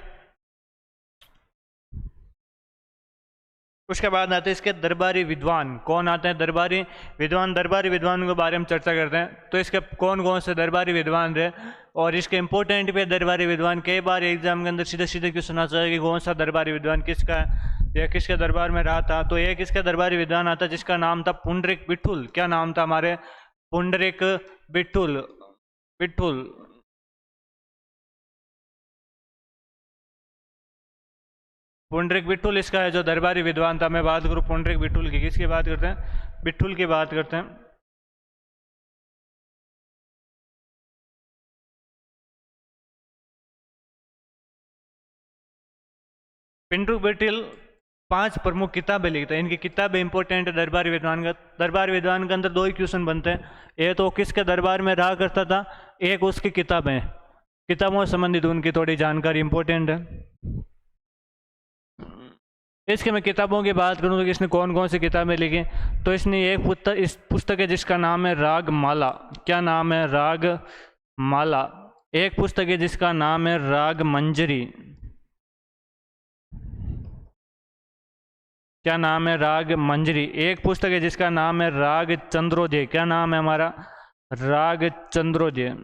उसके बाद आते हैं इसके दरबारी विद्वान। कौन आते हैं? दरबारी विद्वान। दरबारी विद्वान के बारे में चर्चा करते हैं। तो इसके कौन कौन से दरबारी विद्वान रहे और इसके इंपॉर्टेंट पे दरबारी विद्वान। कई बार एग्जाम के अंदर सीधे सीधे क्यों सुना चाहिए कि कौन सा दरबारी विद्वान किसका है या किसके दरबार में रहा था। तो एक इसका दरबारी विद्वान आता जिसका नाम था पुंडरीक विठुल। क्या नाम था हमारे? पुंडरीक विठुल। विठुल। पुंडरीक विठुल इसका है जो दरबारी विद्वान था। मैं बात करूं पुंडरीक विठुल की, किसकी बात करते हैं? विठुल की बात करते हैं। पुंडरीक विठुल 5 प्रमुख किताबें लिखते हैं। इनकी किताबें इंपॉर्टेंट है दरबारी विद्वान का। दरबारी विद्वान के अंदर 2 ही क्वेश्चन बनते हैं, एक तो किसके दरबार में रहा करता था, एक उसकी किताबें। किताबों से संबंधित उनकी थोड़ी जानकारी इंपॉर्टेंट है। इसके मैं किताबों की बात करूं तो इसने कौन कौन सी किताबें लिखी? तो इसने एक पुस्तक, इस पुस्तक है जिसका नाम है राग माला। क्या नाम है? राग माला। एक पुस्तक है जिसका नाम है राग मंजरी। क्या नाम है? राग मंजरी। एक पुस्तक है जिसका नाम है राग चंद्रोदय। क्या नाम है हमारा? राग चंद्रोदय।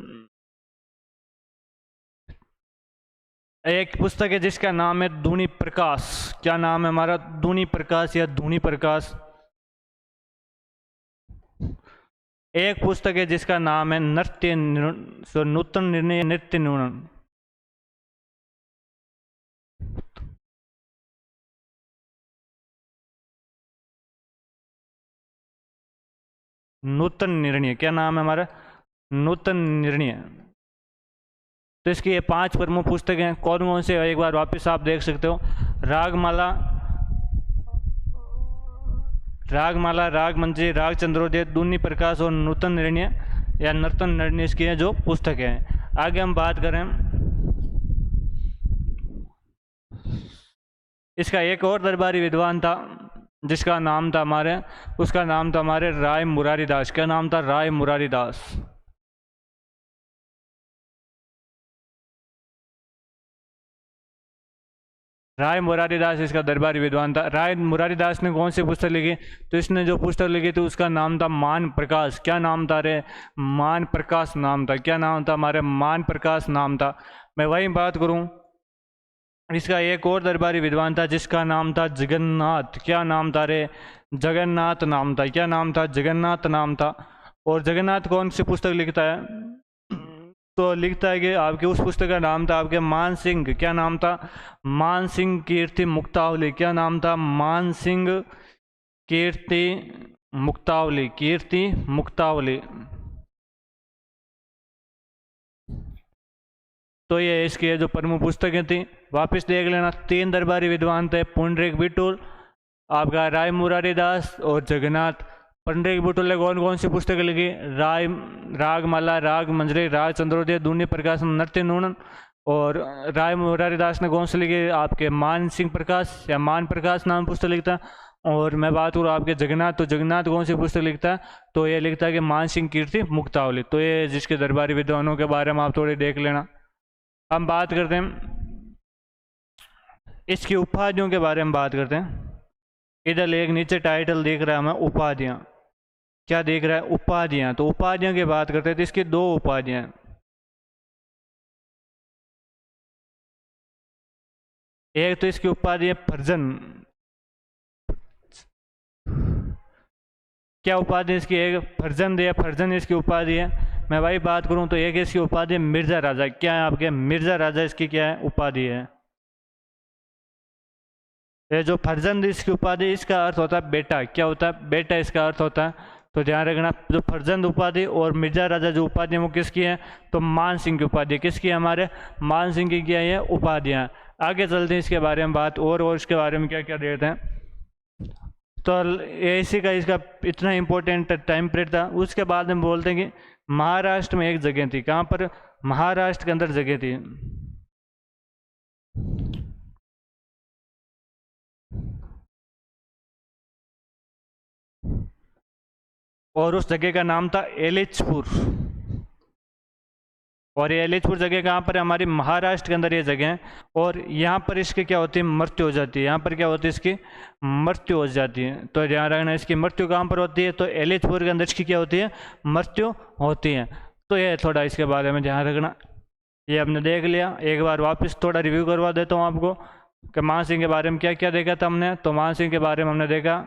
एक पुस्तक है जिसका नाम है धुनी प्रकाश। क्या नाम है हमारा? धुनी प्रकाश या धुनी प्रकाश। एक पुस्तक है जिसका नाम है नूतन निर्णय नृत्य न्यूनन। नूतन निर्णय, क्या नाम है हमारा? नूतन निर्णय। तो इसकी ये 5 प्रमुख पुस्तकें हैं। कौन कौन से, एक बार वापस आप देख सकते हो। रागमाला, राग मंजरी, राग चंद्रोदय, दूनी प्रकाश और नूतन निर्णय या नर्तन निर्णय इसकी है जो पुस्तकें हैं। आगे हम बात करें, इसका एक और दरबारी विद्वान था जिसका नाम था हमारे, उसका नाम था हमारे राय मुरारी दास। क्या नाम था? राय मुरारी दास। राय मुरारी दास इसका दरबारी विद्वान था। राय मुरारी दास ने कौन सी पुस्तक लिखी? तो इसने जो पुस्तक लिखी थी उसका नाम था मान प्रकाश। क्या नाम था रे? मान प्रकाश नाम था। क्या नाम था हमारे? मान प्रकाश नाम था। मैं वही बात करूं, इसका एक और दरबारी विद्वान था जिसका नाम था जगन्नाथ। क्या नाम था रे? जगन्नाथ नाम था। क्या नाम था? जगन्नाथ नाम था। और जगन्नाथ कौन सी पुस्तक लिखता है? तो लिखता है कि आपके उस पुस्तक का नाम था आपके मान सिंह। क्या नाम था? मान सिंह कीर्ति मुक्तावली। क्या नाम था? मान सिंह कीर्ति मुक्तावली। कीर्ति मुक्तावली। तो ये इसकी जो प्रमुख पुस्तकें थी, वापस देख लेना। 3 दरबारी विद्वान थे, पुंडरीक बिटूल, आपका राय मुरारी दास और जगन्नाथ। पुंडरीक बिटूल ने कौन कौन सी पुस्तकें लिखी? रागमाला, राग मंजरी, राग चंद्रोदय, दूनी प्रकाश, नृत्य न्यूनन। और राय मुरारी दास ने कौन सी लिखी? आपके मान सिंह प्रकाश या मान प्रकाश नाम पुस्तक लिखता। और मैं बात करूँ आपके जगन्नाथ, तो जगन्नाथ कौन सी पुस्तक लिखता है? तो ये लिखता है कि मान सिंह कीर्ति मुक्तावली। तो ये जिसके दरबारी विद्वानों के बारे में आप थोड़ी देख लेना। हम बात करते हैं इसकी उपाधियों के बारे में बात करते हैं। इधर एक नीचे टाइटल देख रहा है हमें, उपाधियां। क्या देख रहा है? उपाधियां। तो उपाधियों की बात करते हैं तो इसकी 2 उपाधियां हैं। एक तो इसकी उपाधि है फर्जन। क्या उपाधि इसकी? एक फर्जन दिया, फर्जन इसकी उपाधि है। मैं वही बात करूं तो एक इसकी उपाधि मिर्जा राजा। क्या है आपके? मिर्जा राजा इसकी क्या है? उपाधि है। ये जो फर्जंद इसकी उपाधि, इसका अर्थ होता है बेटा। क्या होता है? बेटा इसका अर्थ होता है। तो ध्यान रखना, जो फर्जंद उपाधि और मिर्जा राजा जो उपाधि वो किसकी है? तो मान सिंह की उपाधि। किसकी? हमारे मान सिंह की क्या है? उपाधियाँ। आगे चलते हैं इसके बारे में बात, और इसके बारे में क्या क्या देते हैं। तो इसी का इसका इतना इम्पोर्टेंट टाइम पीरियड था। उसके बाद में बोलते हैं कि महाराष्ट्र में एक जगह थी। कहाँ पर? महाराष्ट्र के अंदर जगह थी। और उस जगह का नाम था एलिचपुर। और ये एलिचपुर जगह कहाँ पर है? हमारी महाराष्ट्र के अंदर ये जगह है। और यहाँ पर इसकी क्या होती है? मृत्यु हो जाती है। यहाँ पर क्या होती है? इसकी मृत्यु हो जाती है। तो ध्यान रखना, इसकी मृत्यु कहाँ पर होती है? तो एलिचपुर के अंदर इसकी क्या होती है? मृत्यु होती है। तो ये थोड़ा इसके बारे में ध्यान रखना। ये हमने देख लिया। एक बार वापस थोड़ा रिव्यू करवा देता हूँ आपको कि मान सिंह के बारे में क्या क्या देखा था हमने। तो मान सिंह के बारे में हमने देखा,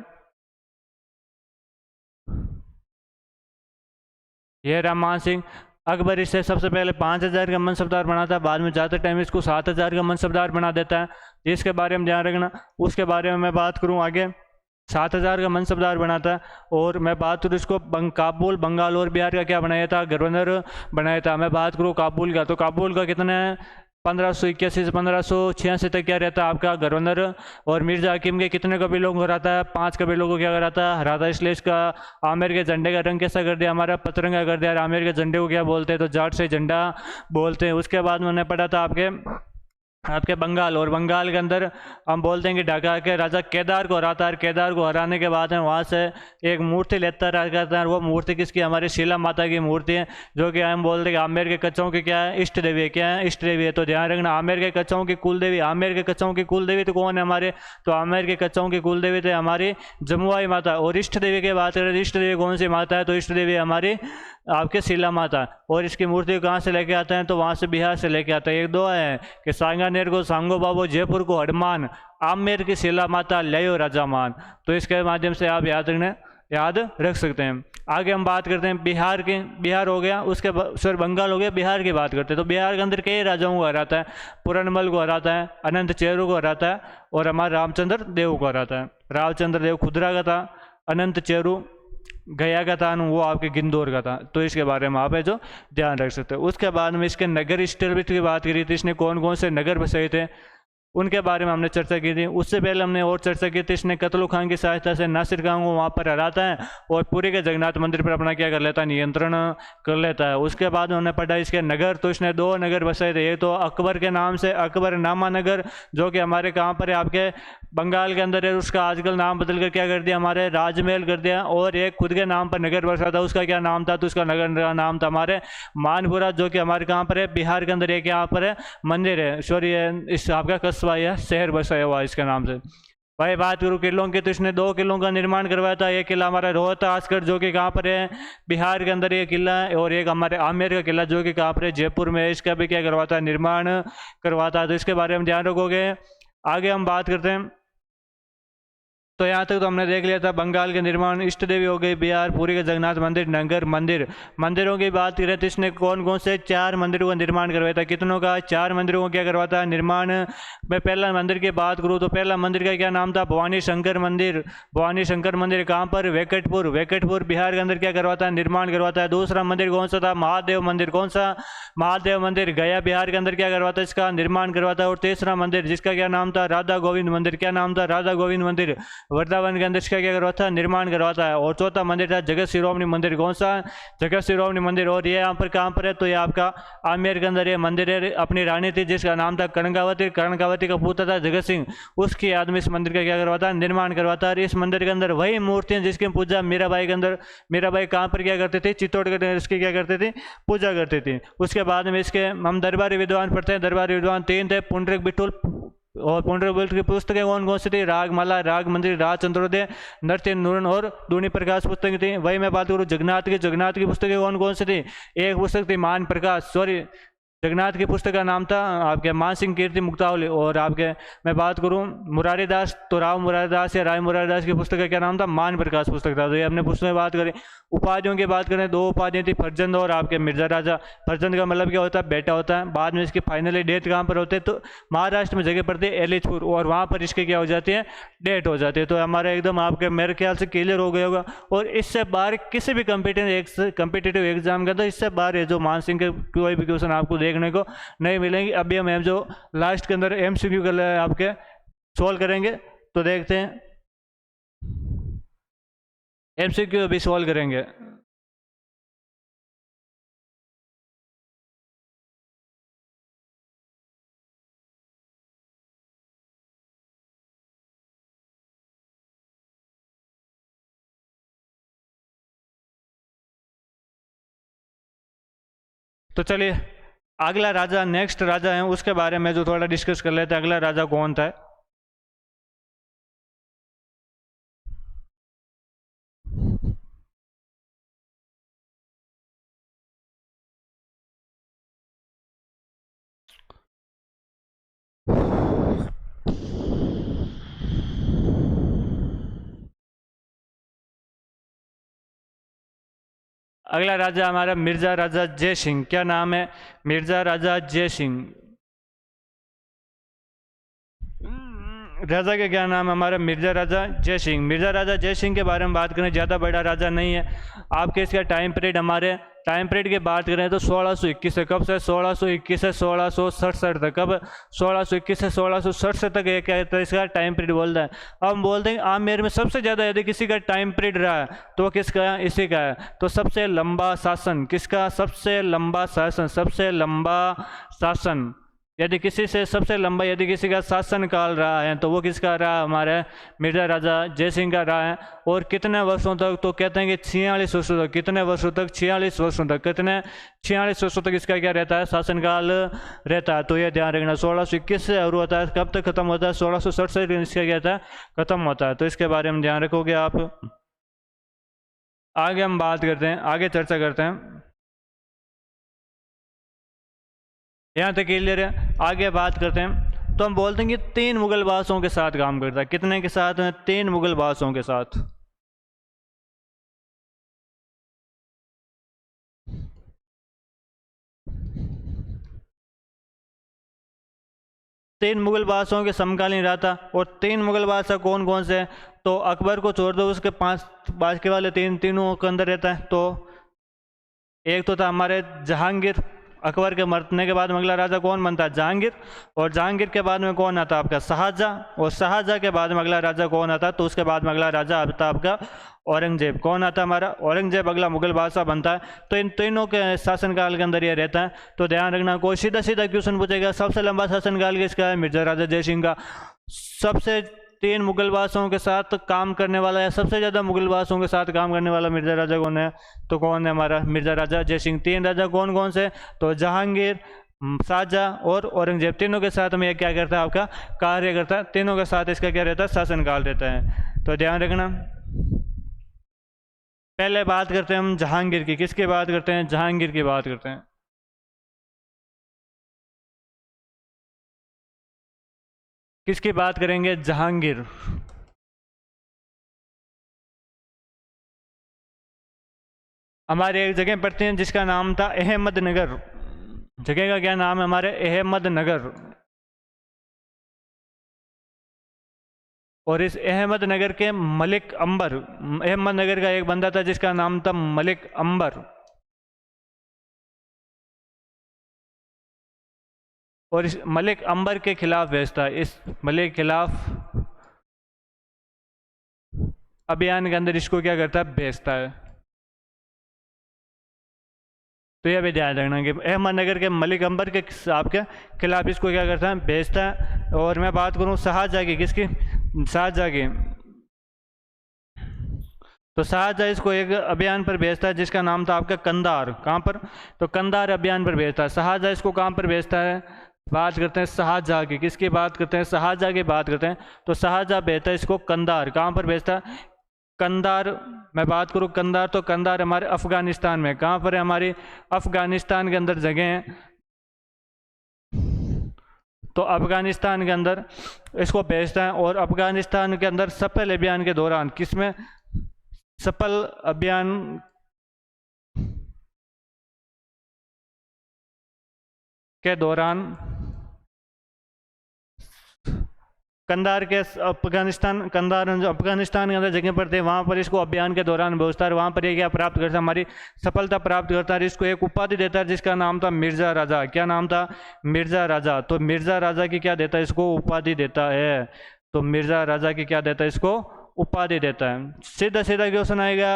ये रहा मान सिंह। अकबर इससे सबसे पहले 5000 का मनसबदार बना था, बाद में जाते टाइम इसको 7000 का मनसबदार बना देता है। इसके बारे में ध्यान रखना। उसके बारे में मैं बात करूं आगे, 7000 का मनसबदार बनाता है। और मैं बात करूँ इसको काबुल, बंगाल और बिहार का क्या बनाया था? गवर्नर बनाया था। मैं बात करूँ काबुल का, तो काबुल का कितना है? 1581 से 1586 तक क्या रहता है आपका? गवर्नर। और मिर्जा हकीम के कितने कबीलों को हराता है? 5 कबीलों को क्या कराता है? हराता है। इसलिए इसका आमिर के झंडे का रंग कैसा कर दिया? हमारा पतरंगा कर दिया। आमिर के झंडे को क्या बोलते हैं? तो जाट से झंडा बोलते हैं। उसके बाद मैंने पढ़ा था आपके बंगाल, और बंगाल के अंदर हम बोलते हैं कि ढाका के राजा केदार को हराता है। केदार को हराने के बाद में वहाँ से एक मूर्ति लेता रहता है। वो मूर्ति किसकी? हमारी शीला माता की मूर्ति है, जो कि हम बोलते हैं कि आमेर के कच्चों की क्या है? इष्ट देवी है। क्या है? इष्ट देवी है। तो ध्यान रखना, आमेर के कच्चों की कुल देवी, आमेर के कच्चों की कुल देवी तो कौन है हमारे? तो आमेर के कच्चों की कुल देवी थे हमारी जमुआई माता। और इष्ट देवी की बात करें, इष्ट देवी कौन सी माता है? तो इष्ट देवी हमारी आपके शीला माता। और इसकी मूर्ति कहाँ से लेके आते हैं? तो वहाँ से बिहार से लेके आते हैं। एक दो है कि सांगानेर को सांगो बाबू, जयपुर को हनुमान, आमेर की शीला माता, लयो राजा मान। तो इसके माध्यम से आप याद रख सकते हैं। आगे हम बात करते हैं बिहार के, बिहार हो गया, उसके सॉरी बंगाल हो गया, बिहार की बात करते हैं। तो बिहार के अंदर कई राजाओं को हराता है, पुरनमल को हराता है, अनंत चेरू को हराता है और हमारे रामचंद्र देव को हराता है। रामचंद्र देव खुदरा का था, अनंत चेरू गया का था, वो आपके गिंदौर का था। तो इसके बारे में आप है जो ध्यान रख सकते हो। उसके बाद में इसके नगर स्टेब्लिश की बात करी थी, इसने कौन कौन से नगर बसाए थे उनके बारे में हमने चर्चा की थी। उससे पहले हमने और चर्चा की थी, इसने कतलू खान की सहायता से नासिर खान को वहाँ पर हराता है और पूरे के जगन्नाथ मंदिर पर अपना क्या कर लेता है, नियंत्रण कर लेता है। उसके बाद हमने पढ़ा इसके नगर, तो इसने 2 नगर बसाए थे। एक तो अकबर के नाम से अकबरनामा नगर, जो कि हमारे कहाँ पर है, आपके बंगाल के अंदर है, उसका आजकल नाम बदल कर क्या कर दिया, हमारे राजमहल कर दिया। और एक खुद के नाम पर नगर बसा था, उसका क्या नाम था, तो उसका नगर का नाम था हमारे मानपुरा, जो कि हमारे कहाँ पर है, बिहार के अंदर एक यहाँ पर है मंदिर है, सॉरी इस आपका कस्बा या शहर बसाया हुआ इसके नाम से। भाई बात करूँ किलों की, तो इसने 2 किलों का निर्माण करवाया था। एक किला हमारा रोहतासगढ़ जो कि कहाँ पर है, बिहार के अंदर ये किला है, और एक हमारे आमेर का किला जो कि कहाँ पर है, जयपुर में। इसका भी क्या करवाता है, निर्माण करवाता है। तो इसके बारे में ध्यान रखोगे। आगे हम बात करते हैं, तो यहाँ तक तो हमने देख लिया था बंगाल के निर्माण, इष्ट देवी हो गई बिहार, पूरी के जगन्नाथ मंदिर, नगर मंदिर। मंदिरों की बात करें तो इसने कौन कौन से 4 मंदिरों का निर्माण करवाया था, कितनों का, 4 मंदिरों को क्या करवाता है निर्माण। मैं पहला मंदिर की बात करूँ तो पहला मंदिर का क्या नाम था, भवानी शंकर मंदिर। भवानी शंकर मंदिर कहाँ पर, वेकटपुर, वेकटपुर बिहार के अंदर क्या करवाता है, निर्माण करवाता है। दूसरा मंदिर कौन सा था, महादेव मंदिर। कौन सा, महादेव मंदिर, गया बिहार के अंदर क्या करवाता है, इसका निर्माण करवाता है। और तीसरा मंदिर जिसका क्या नाम था, राधा गोविंद मंदिर। क्या नाम था, राधा गोविंद मंदिर, वृंदावन के अंदर इसका क्या करवाता है, निर्माण करवाता है। और चौथा मंदिर था जगत शिरोमणि मंदिर। कौन सा, जगत शिरोमणि मंदिर। और ये यहाँ पर कहाँ पर है, तो ये आपका आमेर के अंदर ये मंदिर है। अपनी रानी थी जिसका नाम था कर्णकावती, कर्णकावती का पुत्र था जगत सिंह, उसकी याद में इस मंदिर का क्या करवाता है, निर्माण करवाता है। और इस मंदिर के अंदर वही मूर्तियां जिसकी पूजा मीराबाई के अंदर, मीराबाई कहाँ पर क्या करते थे, चित्तौड़गढ़ में इसकी क्या करते थे, पूजा करते थे। उसके बाद में इसके हम दरबारी विद्वान पढ़ते हैं। दरबारी विद्वान 3 थे, पुंडरीक बिठुल, और पुंडरीक बिठुल की पुस्तकें कौन कौन सी थी, रागमाला, राग मंदिर, राज चंद्रोदय, नृत्य नूरन और दूनी प्रकाश पुस्तकें थी। वही मैं बात करूँ जगन्नाथ की, जगन्नाथ की पुस्तकें कौन कौन सी थी, एक पुस्तक थी मान प्रकाश, सॉरी जगन्नाथ की पुस्तक का नाम था आपके मान सिंह कीर्ति मुक्तावली। और आपके मैं बात करूं मुरारीदास, तो राव मुरारीदास या राय मुरारीदास की पुस्तक का क्या नाम था, मान प्रकाश पुस्तक था। तो ये हमने पुस्तक में बात करें। उपाधियों की बात करें, 2 उपाधियां थी, फरजंद और आपके मिर्जा राजा। फरजंद का मतलब क्या होता है, बेटा होता है। बाद में इसकी फाइनली डेथ कहाँ पर होते हैं, तो महाराष्ट्र में जगह पड़ती है एलिचपुर, और वहाँ पर इसकी क्या हो जाती है, डेथ हो जाती है। तो हमारा एकदम आपके मेरे ख्याल से क्लियर हो गया होगा। और इससे बाहर किसी भी कम्पिटेटिव एग्जाम के अंदर इससे बाहर है जो मानसिंह के कोई भी क्वेश्चन आपको देखने को नहीं मिलेंगे। अभी हम जो लास्ट के अंदर MCQ कर आपके सॉल्व करेंगे, तो देखते हैं MCQ अभी सॉल्व करेंगे। तो चलिए अगला राजा, नेक्स्ट राजा है उसके बारे में जो थोड़ा डिस्कस कर लेते हैं। अगला राजा कौन था, अगला राजा हमारा मिर्जा राजा जय सिंह। क्या नाम है, मिर्जा राजा जय सिंह। राजा का क्या नाम है, हमारा मिर्जा राजा जय सिंह। मिर्जा राजा जय सिंह के बारे में बात करें, ज़्यादा बड़ा राजा नहीं है आपके। इसका टाइम पीरियड, हमारे टाइम पीरियड की बात करें तो 1621 से, कब से, 1621 से 1667 तक। कब, 1621 से 1667 तक एक है, तो इसका टाइम पीरियड बोलता है। अब हम बोलते हैं आमेर में सबसे ज़्यादा यदि किसी का टाइम पीरियड रहा है तो वो किसका है, इसी का है। तो सबसे लंबा शासन किसका, सबसे लंबा शासन, सबसे लंबा शासन यदि किसी से सबसे लंबा यदि किसी का शासन काल रहा है तो वो किसका रहा, हमारे मिर्जा राजा जय सिंह का रहा है। और कितने वर्षों तक, तो कहते हैं कि 46 वर्षों तक। कितने वर्षों तक, 46 वर्षों तक। कितने, 46 वर्षों तक इसका क्या रहता है, शासनकाल रहता है। तो ये ध्यान रखना, 1621 से शुरू होता है, कब तक खत्म होता है, 1667 से इसका क्या था, खत्म होता है। तो इसके बारे में ध्यान रखोगे आप। आगे हम बात करते हैं, आगे चर्चा करते हैं। यहाँ तक क्लियर है। आगे बात करते हैं, तो हम बोलते हैं कि 3 मुगल बादशाहों के साथ काम करता है। कितने के साथ, 3 मुगल बादशाहों के साथ। 3 मुगल बादशाहों के समकालीन रहा था। और 3 मुगल बादशाह कौन कौन से हैं? तो अकबर को छोड़ दो, उसके 5 बाकी वाले तीनों के अंदर रहता है। तो एक तो था हमारे जहांगीर, अकबर के मरने के बाद अगला राजा कौन बनता है? जहांगीर। और जहांगीर के बाद में कौन आता है? आपका शाहजहाँ। और शाहजहाँ के बाद में अगला राजा कौन आता है? तो उसके बाद में अगला राजा आता है आपका औरंगजेब। कौन आता है? हमारा औरंगजेब अगला मुगल बादशाह बनता है। तो इन तीनों के शासनकाल के अंदर ये रहता है। तो ध्यान रखना, कोई सीधा सीधा क्वेश्चन पूछेगा सबसे लंबा शासनकाल किसका है? मिर्जा राजा जयसिंह का। सबसे 3 मुगल बादशाहों के साथ काम करने वाला है, सबसे ज़्यादा मुगल बादशाहों के साथ काम करने वाला मिर्जा राजा कौन है? तो कौन है? हमारा मिर्जा राजा जयसिंह। 3 राजा कौन कौन से? तो जहांगीर, शाहजहाँ और औरंगजेब, तीनों के साथ में ये क्या करता है? आपका कार्य करता है। तीनों के साथ इसका क्या रहता है? शासनकाल रहता है। तो ध्यान रखना, पहले बात करते हैं हम जहांगीर की। किसकी बात करते हैं? जहांगीर की बात करते हैं। किसकी बात करेंगे? जहांगीर। हमारे एक जगह पड़ते हैं जिसका नाम था अहमदनगर। जगह का क्या नाम है? हमारे अहमदनगर। और इस अहमदनगर के मलिक अंबर, अहमदनगर का एक बंदा था जिसका नाम था मलिक अंबर। और इस मलिक अंबर के खिलाफ भेजता है, इस मलिक के खिलाफ अभियान के अंदर इसको क्या करता है? भेजता है। तो यह भी ध्यान रखना कि अहमदनगर के मलिक अंबर के आपके खिलाफ इसको क्या करता है? भेजता है। और मैं बात करूं शाहजहाँ की, किसकी? शाहजहाँ की। तो शाहजहाँ इसको एक अभियान पर भेजता है जिसका नाम था आपका कंधार। कहाँ पर? तो कंधार अभियान पर भेजता है। शाहजहाँ इसको कहाँ पर भेजता है? बात करते हैं शाहजहाँ की। किसकी बात करते हैं? शाहजहाँ की बात करते हैं। तो शाहजहाँ भेजता है इसको कंधार। कहाँ पर भेजता है? कंधार। मैं बात करूँ कंधार, तो कंधार हमारे अफगानिस्तान में। कहाँ पर है? हमारी अफगानिस्तान के अंदर जगह है। तो अफगानिस्तान के अंदर इसको भेजता है। और अफगानिस्तान के अंदर सफल अभियान के दौरान, किसमें? सफल अभियान के दौरान कंधार के कंधार जो अफगानिस्तान के अंदर जगह पर थे, वहाँ पर इसको अभियान के दौरान भेजता है। वहाँ पर ये क्या प्राप्त करता है? हमारी सफलता प्राप्त करता है। इसको एक उपाधि देता है जिसका नाम था मिर्जा राजा। क्या नाम था? मिर्जा राजा। तो मिर्जा राजा की क्या देता है? इसको उपाधि देता है। तो मिर्जा राजा की क्या देता है? इसको उपाधि देता है। सीधा सीधा क्वेश्चन आएगा।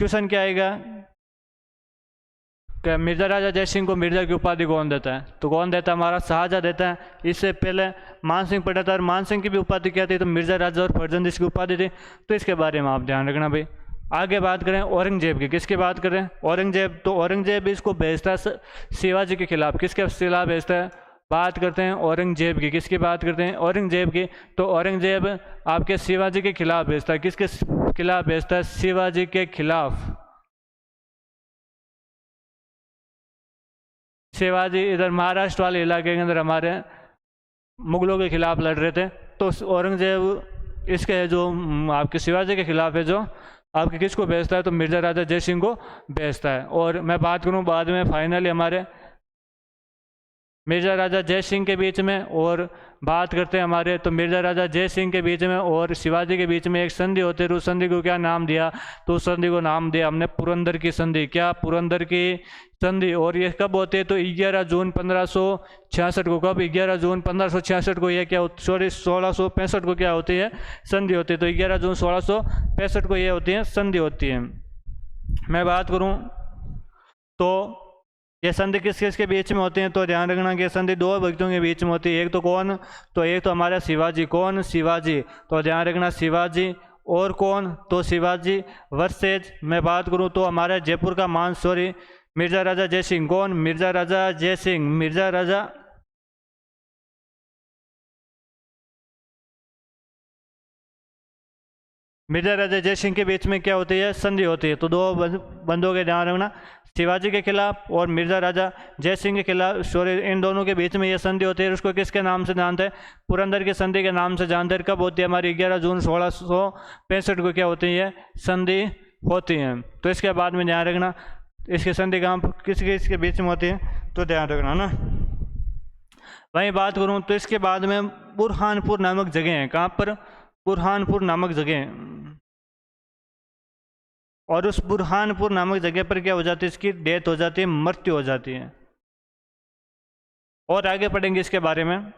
क्वेश्चन क्या आएगा? कि मिर्जा राजा जयसिंह को मिर्जा की उपाधि कौन देता है? तो कौन देता है? हमारा शाहजहाँ देता है। इससे पहले मानसिंह पढ़ा था, और मानसिंह की भी उपाधि क्या थी? तो मिर्जा राजा और फर्जंद इसकी उपाधि थी। तो इसके बारे में आप ध्यान रखना भाई। आगे बात करें औरंगजेब की। किसकी बात करें? औरंगजेब। तो औरंगजेब इसको भेजता है शिवाजी के खिलाफ। किसके खिलाफ भेजता है? बात करते हैं औरंगजेब की। किसकी बात करते हैं? औरंगजेब की। तो औरंगजेब आपके शिवाजी के खिलाफ भेजता है। किसके खिलाफ भेजता है? शिवाजी के खिलाफ। शिवाजी इधर महाराष्ट्र वाले इलाके के अंदर हमारे मुगलों के खिलाफ लड़ रहे थे। तो औरंगजेब इसके जो आपके शिवाजी के खिलाफ है, जो आपके किसको भेजता है? तो मिर्जा राजा जयसिंह को भेजता है। और मैं बात करूं बाद में फाइनली हमारे मिर्जा राजा जयसिंह के बीच में, और बात करते हैं हमारे तो मिर्जा राजा जयसिंह के बीच में और शिवाजी के बीच में एक संधि होती है। उस संधि को क्या नाम दिया? तो उस संधि को नाम दिया हमने पुरंदर की संधि। क्या? पुरंदर की संधि। और ये कब होती है? तो 11 जून 1566 को। कब? 11 जून 1566 को। यह क्या? सॉरी 1665 को क्या होती है? संधि होती है। तो 11 जून 1665 को ये होती है संधि होती है। मैं बात करूं तो ये संधि किस किस के बीच में होती है? तो ध्यान रखना कि संधि 2 व्यक्तियों के बीच में होती है। एक तो कौन? तो एक तो हमारा शिवाजी। कौन? शिवाजी। तो ध्यान रखना शिवाजी। और कौन? तो शिवाजी वर्सेज मैं बात करूं तो हमारा जयपुर का मानसौरी मिर्जा राजा जयसिंह। कौन? मिर्जा राजा जयसिंह। मिर्जा राजा मिर्जा राजा जयसिंह के बीच में क्या होती है? संधि होती है। तो 2 बंदों के ध्यान रखना, शिवाजी के खिलाफ और मिर्जा राजा जयसिंह के खिलाफ, सॉरी इन दोनों के बीच में ये संधि होती है। उसको किसके नाम से जानते हैं? पुरंदर की संधि के नाम से जानते हैं। कब होती है? हमारी 11 जून 1665 को क्या होती है? संधि होती है। तो इसके बाद में ध्यान रखना इसकी संधि कहाँ किस किसके बीच में होती है? तो ध्यान रखना ना। वहीं बात करूं तो इसके बाद में बुरहानपुर नामक जगह है। कहाँ पर? बुरहानपुर नामक जगह है। और उस बुरहानपुर नामक जगह पर क्या हो जाती है? इसकी डेथ हो जाती है, मृत्यु हो जाती है। और आगे पढ़ेंगे इसके बारे में।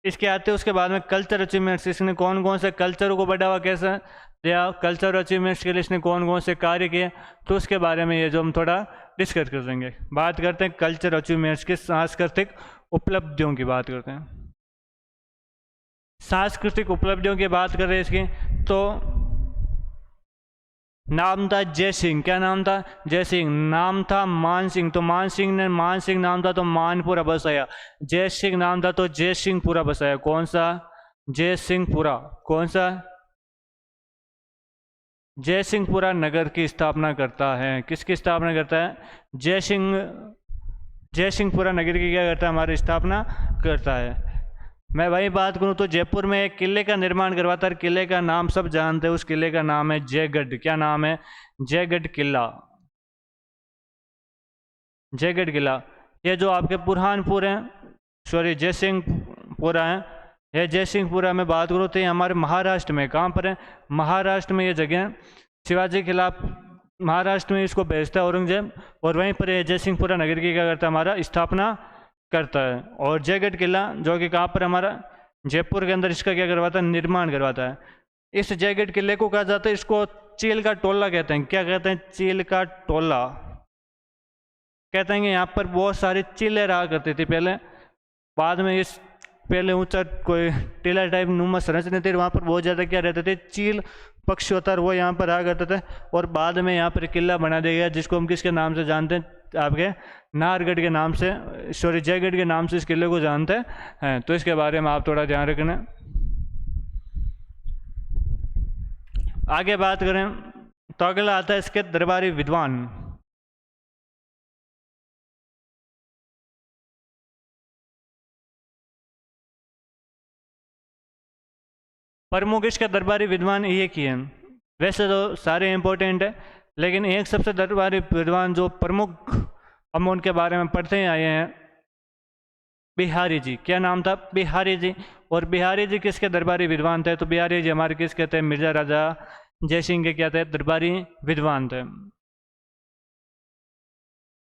इसके आते उसके बाद में कल्चर अचीवमेंट्स, इसने कौन कौन से कल्चर को बढ़ावा कैसे दिया, कल्चर अचीवमेंट्स के लिए इसने कौन कौन से कार्य किए, तो उसके बारे में ये जो हम थोड़ा डिस्कस कर देंगे। बात करते हैं कल्चर अचीवमेंट्स की, सांस्कृतिक उपलब्धियों की बात करते हैं। सांस्कृतिक उपलब्धियों की बात कर रहे हैं इसकी, तो नाम था जय सिंह। क्या नाम था? जय सिंह। नाम था मान सिंह, तो मान सिंह नाम था तो मानपुरा बसाया। जय सिंह नाम था तो जय सिंहपुरा बसाया। कौन सा? जय सिंहपुरा। कौन सा? जय सिंहपुरा नगर की स्थापना करता है। किसकी स्थापना करता है? जय सिंहपुरा नगर की क्या करता है? हमारी स्थापना करता है। मैं वही बात करूं तो जयपुर में एक किले का निर्माण करवाता है। किले का नाम सब जानते हैं, उस किले का नाम है जयगढ़। क्या नाम है? जयगढ़ किला। जयगढ़ किला। ये जो आपके बुरहानपुर हैं, सॉरी जय सिंहपुरा है, ये जय सिंहपुरा में बात करो तो ये हमारे महाराष्ट्र में। कहाँ पर है? महाराष्ट्र में ये जगह। शिवाजी के खिलाफ महाराष्ट्र में इसको भेजता है औरंगजेब, और वहीं पर जय सिंहपुरा नगर की क्या करता है? हमारा स्थापना करता है। और जयगढ़ किला जो कि कहाँ पर? हमारा जयपुर के अंदर इसका क्या करवाता है? निर्माण करवाता है। इस जयगढ़ किले को कहा जाता है, इसको चील का टोला कहते हैं। क्या कहते हैं? चील का टोला कहते हैं। यहाँ पर बहुत सारी चीलें रहा करती थी पहले। बाद में इस पहले ऊंचा कोई टीला टाइप नुमा संरचना थी, वहाँ पर बहुत ज़्यादा क्या रहते थे? चील पक्षी होता है, वो यहाँ पर रहा करते थे। और बाद में यहाँ पर किला बना दिया गया, जिसको हम किसके नाम से जानते हैं? आपके नाहरगढ़ के नाम से, सॉरी जयगढ़ के नाम से इस किले को जानते हैं। तो इसके बारे में आप थोड़ा ध्यान रखना। आगे बात करें तो अगला आता है इसके दरबारी विद्वान। प्रमुख इसके दरबारी विद्वान ये किए हैं। वैसे तो सारे इंपॉर्टेंट है, लेकिन एक सबसे दरबारी विद्वान जो प्रमुख हम उनके बारे में पढ़ते ही आए हैं, बिहारी जी। क्या नाम था? बिहारी जी। और बिहारी जी किसके दरबारी विद्वान थे? तो बिहारी जी हमारे किसके थे? मिर्जा राजा जयसिंह के क्या थे? दरबारी विद्वान थे।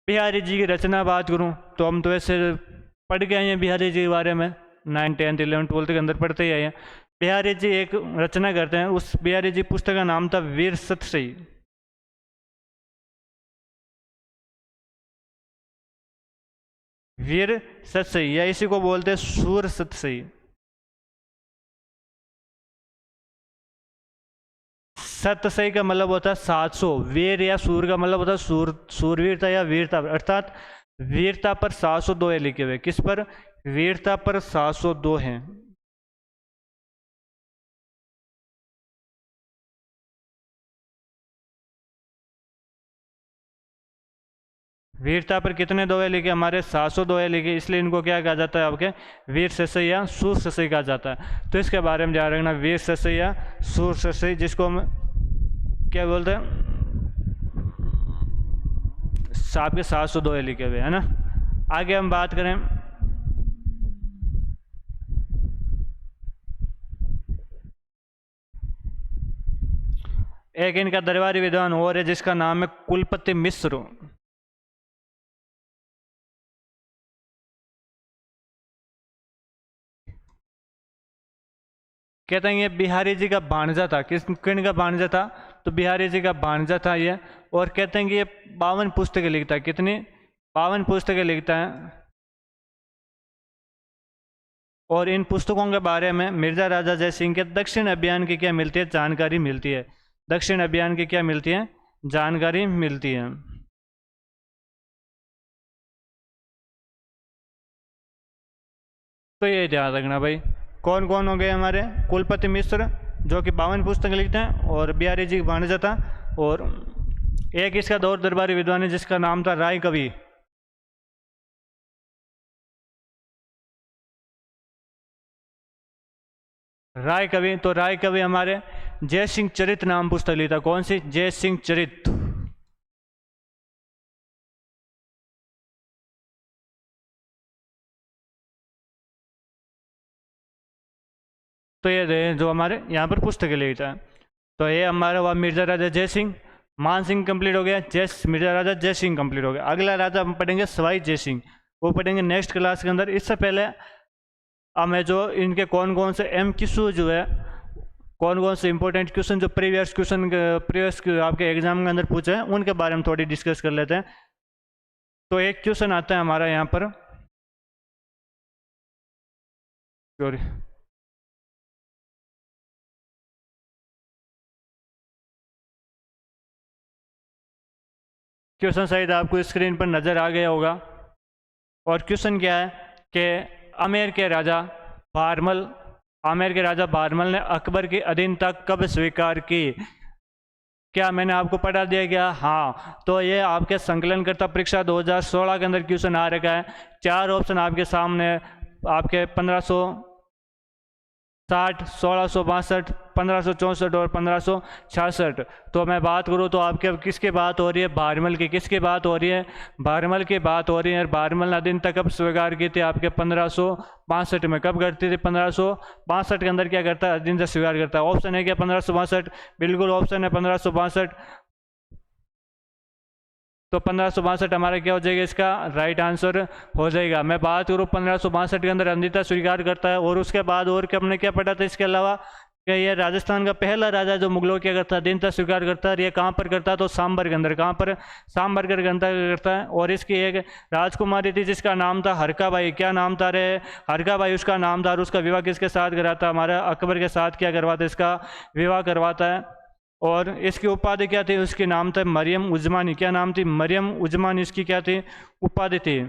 बिहारी जी की रचना बात करूं तो हम तो वैसे पढ़ के आए हैं बिहारी जी के बारे में, 9, 10, 11, 12 के अंदर पढ़ते ही आए हैं। बिहारी जी एक रचना करते हैं, उस बिहारी जी पुस्तक का नाम था वीर सतसई। वीर सतसई, या इसी को बोलते हैं सूर सतसई। सतसई का मतलब होता है 700। वीर या सूर का मतलब होता है सूरवीरता या वीरता, अर्थात वीरता पर 702 है लिखे हुए। किस पर? वीरता पर 702 हैं। वीरता पर कितने दोहे लिखे? हमारे 700 दोहे लिखे, इसलिए इनको क्या कहा जाता है? आपके वीर सतसई या सूर सतसई कहा जाता है। तो इसके बारे में ध्यान रखना, वीर सतसई या सूर सतसई, जिसको हम क्या बोलते हैं? आपके 700 दोहे लिखे हुए है ना। आगे हम बात करें एक इनका दरबारी विद्वान और है, जिसका नाम है कुलपति मिश्र। कहते हैं ये बिहारी जी का भांजा था। किन का भांजा था? तो बिहारी जी का भांजा था ये। और कहते हैं कि ये 52 पुस्तकें लिखता है। कितनी? 52 पुस्तकें लिखता है। और इन पुस्तकों के बारे में मिर्जा राजा जयसिंह के दक्षिण अभियान की क्या मिलती है? जानकारी मिलती है। दक्षिण अभियान की क्या मिलती है? जानकारी मिलती है। तो ये ध्यान रखना भाई, कौन कौन हो गए हमारे? कुलपति मिश्र जो कि 52 पुस्तक लिखते हैं, और बिहारी जी भांजा था, और एक इसका दौर दरबारी विद्वान है जिसका नाम था राय कवि। राय कवि, तो राय कवि हमारे जय सिंह चरित नाम पुस्तक लिखा। कौन सी? जय सिंह चरित। तो ये जो हमारे यहाँ पर पुस्तकें लिखता है। तो ये हमारा हुआ मिर्जा राजा जय सिंह, मान सिंह कंप्लीट हो गया, मिर्जा राजा जय सिंह कंप्लीट हो गया। अगला राजा हम पढ़ेंगे सवाई जय सिंह, वो पढ़ेंगे नेक्स्ट क्लास के अंदर। इससे पहले हमें जो इनके कौन कौन से MQ जो है, कौन कौन से इंपॉर्टेंट क्वेश्चन जो प्रीवियस आपके एग्जाम के अंदर पूछे हैं उनके बारे में थोड़ी डिस्कस कर लेते हैं। तो एक क्वेश्चन आता है हमारा यहाँ पर, सॉरी क्वेश्चन शायद आपको स्क्रीन पर नज़र आ गया होगा। और क्वेश्चन क्या है कि आमेर के राजा बारमल ने अकबर की अधीनता कब स्वीकार की? क्या मैंने आपको पढ़ा दिया गया? हाँ, तो ये आपके संकलनकर्ता परीक्षा 2016 के अंदर क्वेश्चन आ रखा है। 4 ऑप्शन आपके सामने, आपके 1560, 1662, 1564 और 1566। तो मैं बात करूँ तो आपके किसकी बात हो रही है? बारमल की। किसकी बात हो रही है? बारमल की बात हो रही है। बारमल ने अधीनता कब स्वीकार की थी? आपके 1562 में। कब करती थी? 1562 के अंदर क्या करता है? अधीनता स्वीकार करता है। ऑप्शन है क्या 1562? बिल्कुल ऑप्शन है 1562। तो 1562 हमारा क्या हो जाएगा? इसका राइट आंसर हो जाएगा। मैं बात करूँ 1562 के अंदर अधीनता स्वीकार करता है। और उसके बाद और क्या हमने क्या पढ़ा था इसके अलावा? कि ये राजस्थान का पहला राजा जो मुगलों क्या करता है? अधीनता स्वीकार करता है। ये कहाँ पर करता है? तो सांबर के अंदर। कहाँ पर? सांबर के अंदर करता है। और इसकी एक राजकुमारी थी जिसका नाम था हरकाबाई। क्या नाम था? रे हरकाबाई उसका नाम था। और उसका विवाह किसके साथ कराता? हमारा अकबर के साथ क्या करवाता? इसका विवाह करवाता है। और इसकी उपाधि क्या थी? उसके नाम था मरियम उजमानी। क्या नाम थी? मरियम उजमानी इसकी क्या थी? उपाधि थी।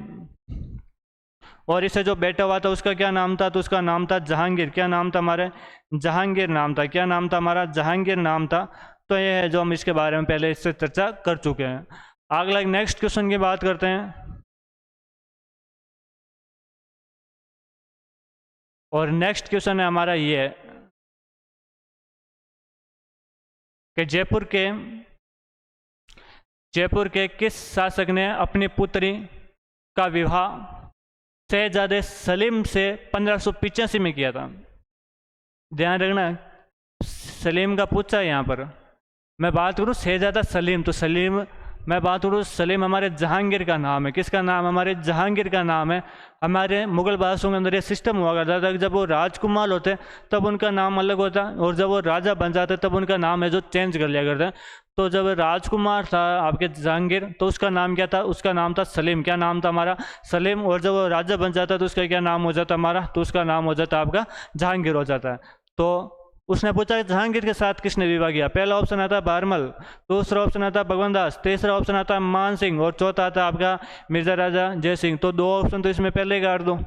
और इससे जो बेटा हुआ था उसका क्या नाम था? तो उसका नाम था जहांगीर। क्या नाम था हमारे? जहांगीर नाम था। क्या नाम था हमारा? जहांगीर नाम था। तो ये है जो हम इसके बारे में पहले इससे चर्चा कर चुके हैं। अगला नेक्स्ट क्वेश्चन की बात करते हैं। और नेक्स्ट क्वेश्चन है हमारा ये कि जयपुर के किस शासक ने अपनी पुत्री का विवाह शहजादे सलीम से 1585 में किया था? ध्यान रखना, सलीम का पूछा है यहाँ पर। मैं बात करूँ शहजादा सलीम, तो सलीम, मैं बात करूँ सलीम हमारे जहांगीर का नाम है। किसका नाम? हमारे जहांगीर का नाम है। हमारे मुगल बादशाहों के अंदर ये सिस्टम हुआ करता था कि जब वो राजकुमार होते तब उनका नाम अलग होता, और जब वो राजा बन जाते तब उनका नाम है जो चेंज कर लिया करते हैं। तो जब राजकुमार था आपके जहांगीर, तो उसका नाम क्या था? उसका नाम था सलीम। क्या नाम था हमारा? सलीम। और जब वो राजा बन जाता तो उसका क्या नाम हो जाता हमारा? तो उसका नाम हो जाता आपका जहांगीर हो जाता है। तो उसने पूछा जहांगीर के साथ किसने विवाह किया? पहला ऑप्शन आता है बारमल, दूसरा ऑप्शन आता है भगवान दास, तीसरा ऑप्शन आता है मान सिंह, और चौथा आता है आपका मिर्जा राजा जय सिंह। तो 2 ऑप्शन तो इसमें पहले ही काट दो।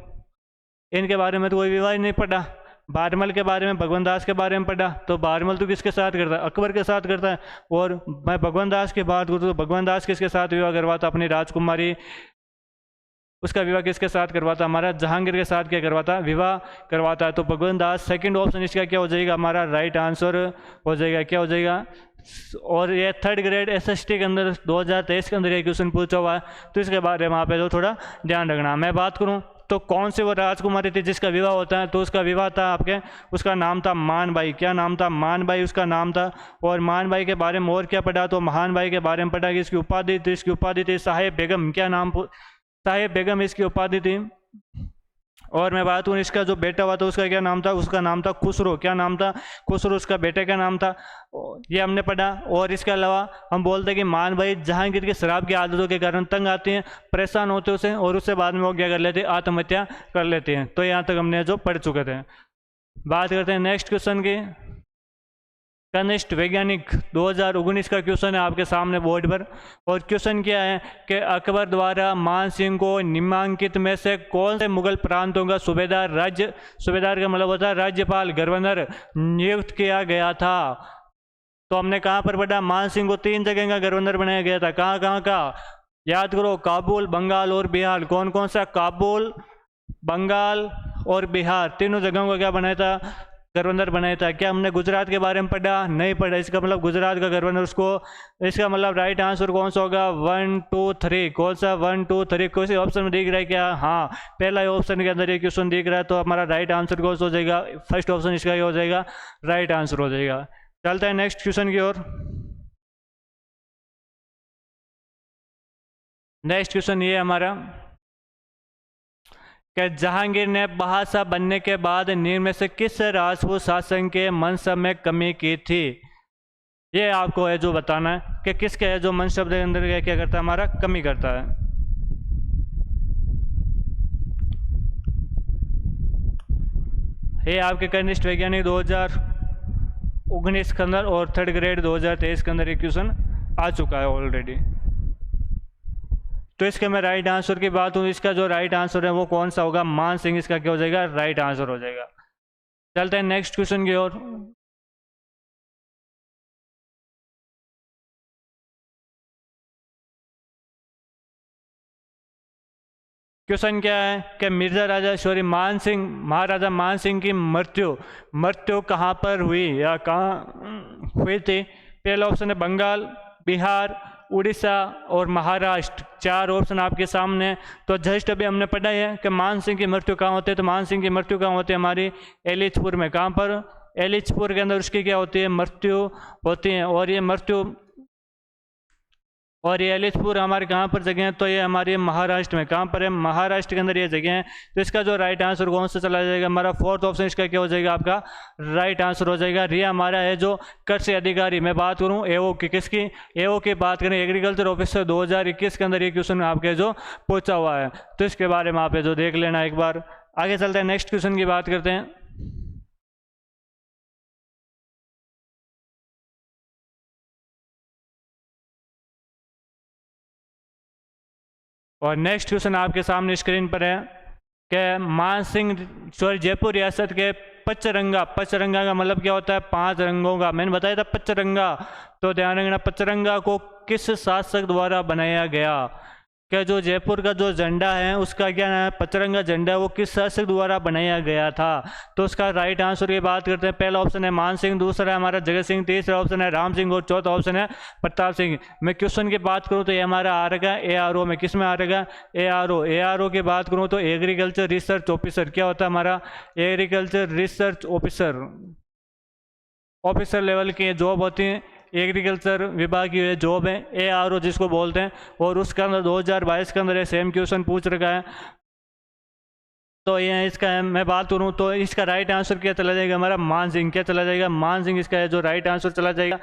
इनके बारे में तो कोई विवाह ही नहीं पढ़ा। बारमल के बारे में, भगवान दास के बारे में पढ़ा। तो बारमल तो किसके साथ करता है? अकबर के साथ करता है। और मैं भगवान दास की बात करूँ तो भगवान दास किसके साथ विवाह करवाता? अपनी राजकुमारी, उसका विवाह किसके साथ करवाता? हमारा जहांगीर के साथ क्या करवाता? विवाह करवाता है। तो भगवान दास सेकंड ऑप्शन इसका क्या हो जाएगा? हमारा राइट आंसर हो जाएगा। क्या हो जाएगा? और ये 3rd ग्रेड SST के अंदर 2023 के अंदर ये क्वेश्चन पूछा हुआ है, तो इसके बारे में आप थोड़ा ध्यान रखना। मैं बात करूँ तो कौन सी वो राजकुमारी थी जिसका विवाह होता है? तो उसका विवाह था आपके, उसका नाम था मानबाई। क्या नाम था? मानबाई उसका नाम था। और मानबाई के बारे में और क्या पढ़ा? तो महानबाई के बारे में पढ़ा कि इसकी उपाधि थी, इसकी उपाधि थी साहेब बेगम। क्या नाम? साहेब बेगम इसकी उपाधि थी। और मैं बात करूँ इसका जो बेटा हुआ था उसका क्या नाम था? उसका नाम था खुसरो। क्या नाम था? खुसरो उसका बेटे का नाम था। ये हमने पढ़ा। और इसके अलावा हम बोलते हैं कि मानबाई जहांगीर की शराब की आदतों के कारण तंग आती हैं, परेशान होते उसे, और उससे बाद में वो क्या कर लेते हैं? आत्महत्या कर लेते हैं। तो यहाँ तक हमने जो पढ़ चुके थे। बात करते हैं नेक्स्ट क्वेश्चन की। कनिष्ठ वैज्ञानिक 2019 का क्वेश्चन है आपके सामने बोर्ड पर। और क्वेश्चन क्या है कि अकबर द्वारा मान सिंह को निम्नांकित में से कौन से मुगल प्रांतों का सूबेदार का मतलब होता है राज्यपाल, गवर्नर नियुक्त किया गया था? तो हमने कहाँ पर पढ़ा? मान सिंह को 3 जगह का गवर्नर बनाया गया था। कहाँ कहाँ का? याद करो, काबुल, बंगाल और बिहार। कौन कौन सा? काबुल, बंगाल और बिहार, तीनों जगहों का क्या बनाया था? गवर्नर बनाया था? क्या हमने गुजरात के बारे में पढ़ा? नहीं पढ़ा। इसका मतलब गुजरात का गवर्नर उसको, इसका मतलब राइट आंसर कौन सा होगा? 1 2 3। कौन सा 1 2 3? कौन से ऑप्शन में दिख रहा है क्या? हाँ, पहला ऑप्शन के अंदर ये क्वेश्चन दिख रहा है, तो हमारा राइट आंसर कौन सा हो जाएगा? फर्स्ट ऑप्शन इसका ये हो जाएगा, राइट आंसर हो जाएगा। चलते हैं नेक्स्ट क्वेश्चन की ओर। नेक्स्ट क्वेश्चन ये हमारा कि जहांगीर ने बादशाह बनने के बाद निम्न में से किस राजपूत शासक के मनसब में कमी की थी? ये आपको है जो बताना है कि किसके है जो मनसब के अंदर क्या करता है, हमारा कमी करता है। ये आपके कनिष्ठ वैज्ञानिक 2019 के अंदर और थर्ड ग्रेड 2023 के अंदर ये क्वेश्चन आ चुका है ऑलरेडी। तो इसके मैं राइट आंसर की बात हूँ, इसका जो राइट आंसर है वो कौन सा होगा? मान सिंह इसका क्या हो जाएगा? राइट आंसर हो जाएगा। चलते हैं नेक्स्ट क्वेश्चन की ओर। क्वेश्चन क्या है कि मिर्जा राजा सॉरी मान सिंह, महाराजा मान सिंह की मृत्यु कहाँ पर हुई या कहाँ हुई थी? पहला ऑप्शन है बंगाल, बिहार, उड़ीसा और महाराष्ट्र। चार ऑप्शन आपके सामने। तो जस्ट अभी हमने पढ़ा है कि मान सिंह की मृत्यु कहाँ होती है, तो मान सिंह की मृत्यु कहाँ होती है? हमारी एलिचपुर में। कहाँ पर? एलिचपुर के अंदर उसकी क्या होती है? मृत्यु होती है। और ये एलिचपुर हमारे कहाँ पर जगह है? तो ये हमारे महाराष्ट्र में। कहाँ पर है? महाराष्ट्र के अंदर ये जगह है। तो इसका जो राइट आंसर कौन सा चला जाएगा? हमारा फोर्थ ऑप्शन इसका क्या हो जाएगा? आपका राइट आंसर हो जाएगा। ये हमारा है जो कृषि अधिकारी। मैं बात करूँ एओ की, किसकी? एओ की बात करें, एग्रीकल्चर ऑफिसर 2021 के अंदर ये क्वेश्चन आपके जो पूछा हुआ है, तो इसके बारे में आप जो देख लेना एक बार। आगे चलते हैं, नेक्स्ट क्वेश्चन की बात करते हैं। और नेक्स्ट क्वेश्चन आपके सामने स्क्रीन पर है कि मान सिंह सॉरी जयपुर रियासत के पचरंगा का मतलब क्या होता है? 5 रंगों का। मैंने बताया था पचरंगा, तो ध्यान रखना, पचरंगा को किस शासक द्वारा बनाया गया? क्या जो जयपुर का जो झंडा है उसका क्या नाम है? पचरंगा झंडा, वो किस शासक द्वारा बनाया गया था? तो उसका राइट आंसर की बात करते हैं। पहला ऑप्शन है मान सिंह, दूसरा है हमारा जगत सिंह, तीसरा ऑप्शन है राम सिंह और चौथा ऑप्शन है प्रताप सिंह। मैं क्वेश्चन की बात करूं तो ये हमारा आ रहेगा ARO में। किस में आ रहेगा? ARO की बात करूं तो एग्रीकल्चर रिसर्च ऑफिसर। क्या होता है हमारा? एग्रीकल्चर रिसर्च ऑफिसर लेवल की जॉब होती है, एग्रीकल्चर विभाग की जॉब है ARO जिसको बोलते हैं। और उसके अंदर 2022 के अंदर ये सेम क्वेश्चन पूछ रखा है। तो ये इसका मैं बात करूँ तो इसका राइट आंसर क्या चला जाएगा? हमारा मान सिंह। क्या चला जाएगा? मान सिंह इसका है जो राइट आंसर चला जाएगा।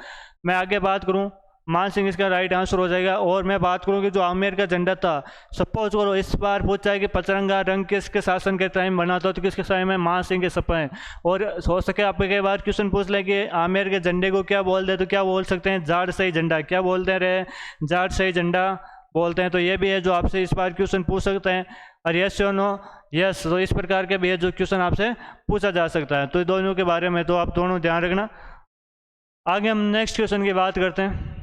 मैं आगे बात करूँ, मान सिंह इसका राइट आंसर हो जाएगा। और मैं बात करूँ कि जो आमेर का झंडा था, सपोज करो इस बार पूछा है कि पचरंगा रंग किसके शासन के टाइम बना था, तो किसके टाइम में? मान सिंह के सपा। और हो सके आपके कई बार क्वेश्चन पूछ ले कि आमेर के झंडे को क्या बोलते हैं, तो क्या बोल सकते हैं? जाटशाही झंडा। क्या बोलते रहे? जाटशाही झंडा बोलते हैं। तो ये भी है जो आपसे इस बार क्वेश्चन पूछ सकते हैं। और यस और नो, यस, तो इस प्रकार के भी है जो क्वेश्चन आपसे पूछा जा सकता है। तो दोनों के बारे में तो आप दोनों ध्यान रखना। आगे हम नेक्स्ट क्वेश्चन की बात करते हैं।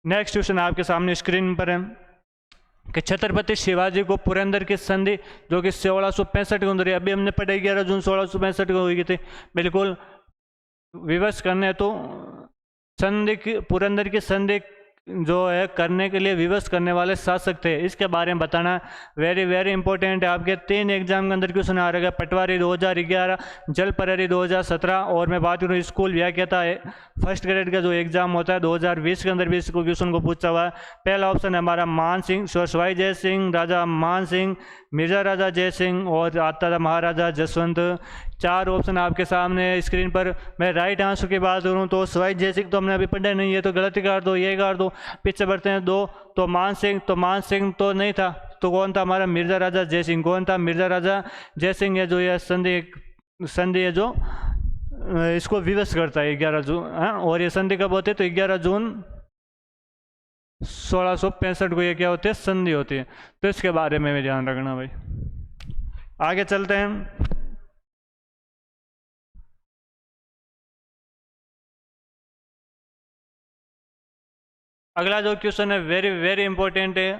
नेक्स्ट क्वेश्चन आपके सामने स्क्रीन पर है कि छत्रपति शिवाजी को पुरंदर की संधि जो कि 1665 के अंदर, अभी हमने पढ़ाई 11 जून 1665 को हुई थी, बिल्कुल विवश करने तो संधि की, पुरंदर की संधि जो है करने के लिए विवश करने वाले शासक थे, इसके बारे में बताना वेरी वेरी इंपॉर्टेंट है। आपके 3 एग्जाम के अंदर क्वेश्चन आ रहेगा, पटवारी 2011, जल प्रहरी 2017, और मैं बात करूँ स्कूल व्याख्याता है फर्स्ट ग्रेड का जो एग्जाम होता है 2020 के अंदर भी इसको क्वेश्चन को पूछा हुआ है। पहला ऑप्शन है हमारा मान सिंह, सवाई जय सिंह, राजा मान सिंह, मिर्जा राजा जय सिंह और आता था महाराजा जसवंत। 4 ऑप्शन आपके सामने स्क्रीन पर। मैं राइट आंसर की बात करूँ तो सवाई जय सिंह तो हमने अभी पढ़ा नहीं है, तो गलती कर दो, ये कर दो। पीछे बढ़ते हैं 2, तो मान सिंह तो नहीं था, तो कौन था हमारा? मिर्जा राजा जय सिंह। कौन था? मिर्जा राजा जय सिंह है जो ये संधि है जो इसको विवश करता है 11 जून। हाँ, और ये संधि कब होती है? तो 11 जून 1665 को ये क्या होती है? संधि होती है। तो इसके बारे में भी ध्यान रखना भाई। आगे चलते हैं। अगला जो क्वेश्चन है वेरी वेरी इंपॉर्टेंट है,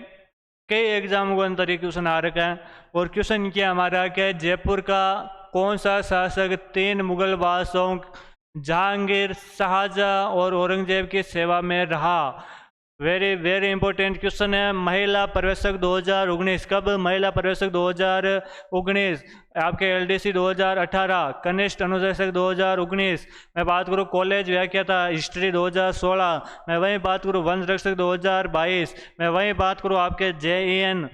कई एग्जामों के अंदर ये क्वेश्चन आ रखा है। और क्वेश्चन क्या हमारा क्या, जयपुर का कौन सा शासक 3 मुगल बादशाहों जहांगीर, शाहजहां और औरंगजेब की सेवा में रहा? वेरी वेरी इंपॉर्टेंट क्वेश्चन है। महिला प्रवेशक 2019 कब? महिला प्रवेशक 2019, आपके एलडीसी 2018, कनिष्ठ अनुदेशक 2019, मैं बात करूँ कॉलेज व्याख्याता हिस्ट्री 2016, मैं वहीं बात करूँ वन रक्षक 2022, मैं वहीं बात करूँ आपके JEN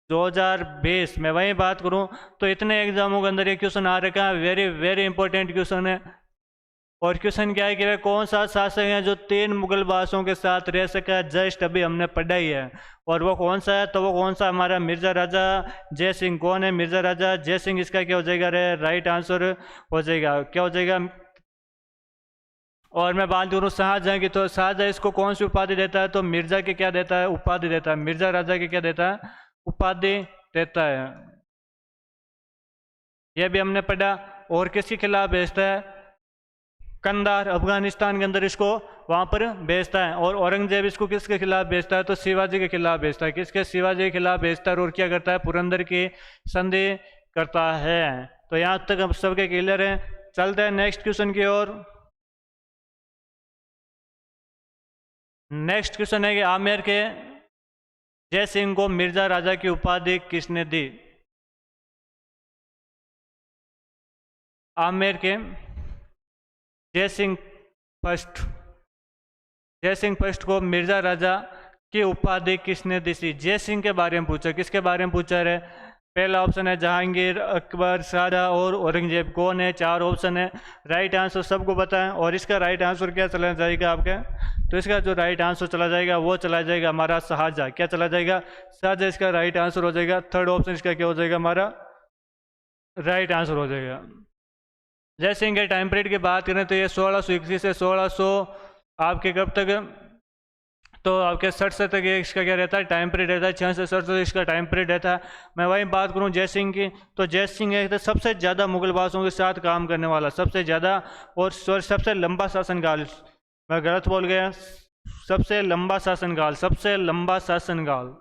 2020, मैं वहीं बात करूँ। तो इतने एग्जामों के अंदर ये क्वेश्चन आ रखा है, वेरी वेरी इंपॉर्टेंट क्वेश्चन है। और क्वेश्चन क्या है कि वह कौन सा शासक है जो 3 मुगल बादशाहों के साथ रह सका है? जस्ट अभी हमने पढ़ा ही है। और वो कौन सा है? तो वो कौन सा, हमारा मिर्जा राजा जय सिंह। कौन है? मिर्जा राजा जय सिंह। इसका क्या हो जाएगा रे? राइट आंसर हो जाएगा। क्या हो जाएगा? और मैं बात करूँ शाहजहां की, तो शाहजहां इसको कौन सी उपाधि देता है? तो मिर्जा के क्या देता है? उपाधि देता है। मिर्जा राजा के क्या देता है? उपाधि देता है। यह भी हमने पढ़ा। और किसके खिलाफ भेजता है? कंधार अफगानिस्तान के अंदर इसको वहां पर भेजता है। और औरंगजेब इसको किसके खिलाफ भेजता है? तो शिवाजी के खिलाफ भेजता है। किसके? शिवाजी के खिलाफ भेजता है। और क्या करता है? पुरंदर की संधि करता है। तो यहाँ तक अब सबके क्लियर है। चलते हैं नेक्स्ट क्वेश्चन की ओर। नेक्स्ट क्वेश्चन है कि आमेर के जय सिंह को मिर्जा राजा की उपाधि किसने दी? आमेर के जय सिंह फर्स्ट को मिर्जा राजा की उपाधि किसने दी थी? जय सिंह के बारे में पूछा। किसके बारे में पूछा है? पहला ऑप्शन है जहांगीर, अकबर, शाहजहां और औरंगजेब। कौन है? 4 ऑप्शन है। राइट आंसर सबको पता है। और इसका राइट आंसर क्या चला जाएगा आपका? तो इसका जो राइट आंसर चला जाएगा वो चला जाएगा हमारा शाहजहां। क्या चला जाएगा? शाहजहां इसका राइट आंसर हो जाएगा। थर्ड ऑप्शन इसका क्या हो जाएगा? हमारा राइट आंसर हो जाएगा। जय सिंह के टाइम पीरियड की बात करें तो ये 1621 से 1600 आपके कब तक, तो आपके 67 तक ये इसका क्या रहता है? टाइम पीरियड रहता है। 6 से 67 इसका टाइम पीरियड रहता है। मैं वही बात करूं जय सिंह की, तो जय सिंह एक सबसे ज़्यादा मुगल बादशाहों के साथ काम करने वाला, सबसे ज़्यादा और सबसे लंबा शासनकाल, मैं गलत बोल गया, सबसे लंबा शासनकाल, सबसे लंबा शासनकाल।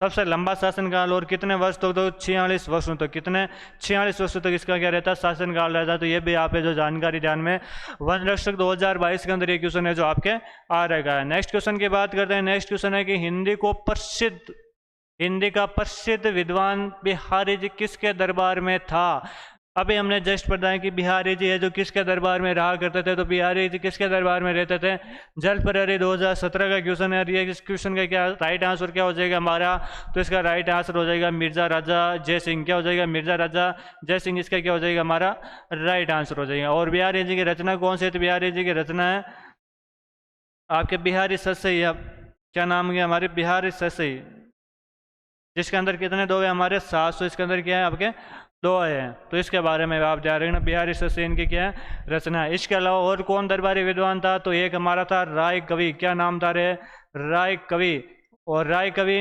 सबसे लंबा शासनकाल। और कितने वर्ष तक? तो 46 वर्षों तक। कितने? 46 वर्षों तक इसका क्या रहता है? शासनकाल रहता है। तो ये भी आप जो जानकारी ध्यान में, वन रक्षक 2022 के अंदर ये क्वेश्चन है जो आपके आ रहेगा। नेक्स्ट क्वेश्चन की बात करते हैं। नेक्स्ट क्वेश्चन है कि हिंदी का प्रसिद्ध विद्वान बिहारी जी किसके दरबार में था? अभी हमने जस्ट पढ़ा है कि बिहारी जी है जो किसके दरबार में रहा करते थे। तो बिहारी जी किसके दरबार में रहते थे? जल प्रहरी 2017 का क्वेश्चन है। ये इस क्वेश्चन का क्या राइट आंसर क्या हो जाएगा हमारा? तो इसका राइट आंसर हो जाएगा मिर्जा राजा जय सिंह। क्या हो जाएगा? मिर्जा राजा जय सिंह। इसका क्या हो जाएगा? हमारा राइट आंसर हो जाएगा। और बिहारी जी की रचना कौन सी है? तो बिहारी जी की रचना है आपके बिहारी ससई। क्या नाम है हमारे? बिहारी ससई, जिसके अंदर कितने दो है हमारे? 700। इसके अंदर क्या है आपके? 2 है। तो इसके बारे में आप ध्यान रखना, बिहारी ससेन की क्या है? रचना है। इसके अलावा और कौन दरबारी विद्वान था? तो एक हमारा था राय कवि। क्या नाम था रे? राय कवि। और राय कवि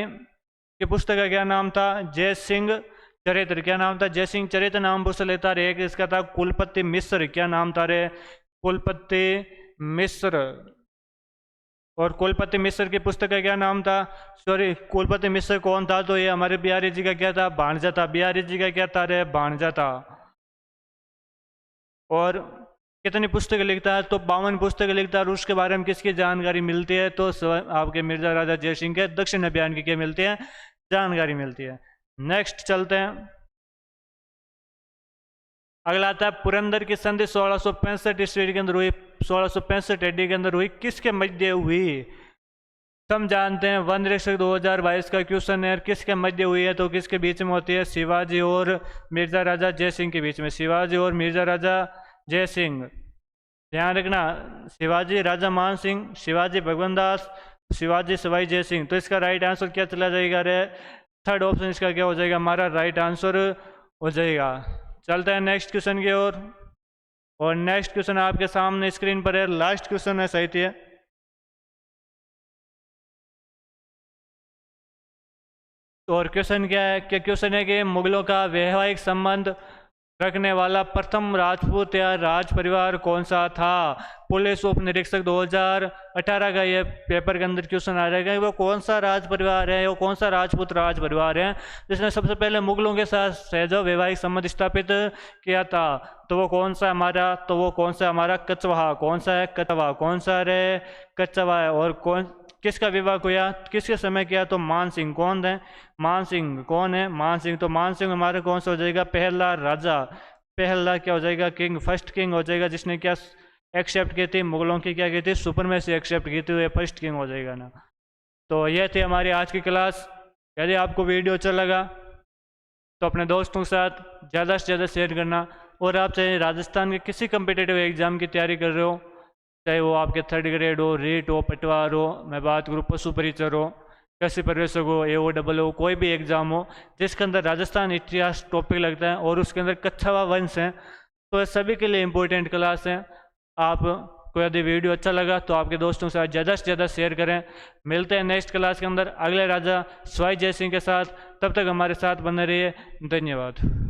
की पुस्तक का क्या नाम था? जय सिंह चरित्र। क्या नाम था? जय सिंह चरित्र नाम पुस्तक लेता रे। एक इसका था कुलपति मिश्र। क्या नाम था रे? कुलपति मिश्र। और कुलपति मिश्र की पुस्तक का क्या नाम था? सॉरी, कुलपति मिश्र कौन था? तो ये हमारे बिहारी जी का क्या था? भांजा था। बिहारी जी का क्या था रे? भांजा था। और कितनी पुस्तक लिखता है? तो 52 पुस्तक लिखता है। और उसके बारे में किसकी जानकारी मिलती है? तो आपके मिर्जा राजा जय सिंह के दक्षिण अभियान की क्या मिलती है? जानकारी मिलती है। नेक्स्ट चलते हैं। अगला आता है पुरंदर की संधि 1665 ईस्वी के अंदर हुई। 1665 एडी के अंदर हुई। किसके मध्य हुई? हम जानते हैं वन रक्षक 2022 का क्वेश्चन है, किसके मध्य हुई है? तो किसके बीच में होती है? शिवाजी और मिर्जा राजा जय सिंह के बीच में। शिवाजी और मिर्जा राजा जय सिंह, ध्यान रखना, शिवाजी राजा मान सिंह, शिवाजी भगवान दास, शिवाजी सवाई जय सिंह। तो इसका राइट आंसर क्या चला जाएगा रे? थर्ड ऑप्शन इसका क्या हो जाएगा? हमारा राइट आंसर हो जाएगा। चलते हैं नेक्स्ट क्वेश्चन की ओर। और नेक्स्ट क्वेश्चन आपके सामने स्क्रीन पर है। लास्ट क्वेश्चन है साहित्य। और क्वेश्चन क्या है? क्या क्वेश्चन है कि मुगलों का वैवाहिक संबंध रखने वाला प्रथम राजपूत या राज परिवार कौन सा था? पुलिस उप निरीक्षक 2018 का ये पेपर के अंदर क्वेश्चन आ जाएगा। वो कौन सा राज परिवार है, वो कौन सा राजपूत राज परिवार है जिसने सबसे पहले मुगलों के साथ सहज वैवाहिक संबंध स्थापित किया था? तो वो कौन सा हमारा कछवाहा। कौन सा है? कछवाहा। कौन सा रे? कछवाहा है। और किसका विवाह किया, किसके समय किया? तो मान सिंह। कौन है? मान सिंह। कौन है? मान सिंह। तो मान सिंह हमारे कौन सा हो जाएगा? पहला राजा। पहला क्या हो जाएगा? किंग, फर्स्ट किंग हो जाएगा, जिसने क्या एक्सेप्ट की थी? मुगलों की क्या की थी? सुपरमेसी एक्सेप्ट की थी, फर्स्ट किंग हो जाएगा ना। तो यह थी हमारी आज की क्लास। यदि आपको वीडियो अच्छा लगा तो अपने दोस्तों के साथ ज़्यादा से ज़्यादा शेयर करना। और आप चाहे राजस्थान के किसी कम्पिटिटिव एग्ज़ाम की तैयारी कर रहे हो, चाहे वो आपके 3rd ग्रेड हो, रीट हो, पटवार हो, मैं बात करूँ पशु परिचर हो, कृषि पर्यवेक्षक हो, AO कोई भी एग्ज़ाम हो जिसके अंदर राजस्थान इतिहास टॉपिक लगता है और उसके अंदर कछवाहा वंश है, तो ये सभी के लिए इम्पोर्टेंट क्लास है। आपको यदि वीडियो अच्छा लगा तो आपके दोस्तों के साथ ज़्यादा से ज़्यादा शेयर करें। मिलते हैं नेक्स्ट क्लास के अंदर अगले राजा स्वाई जय सिंह के साथ। तब तक हमारे साथ बने रहिए। धन्यवाद।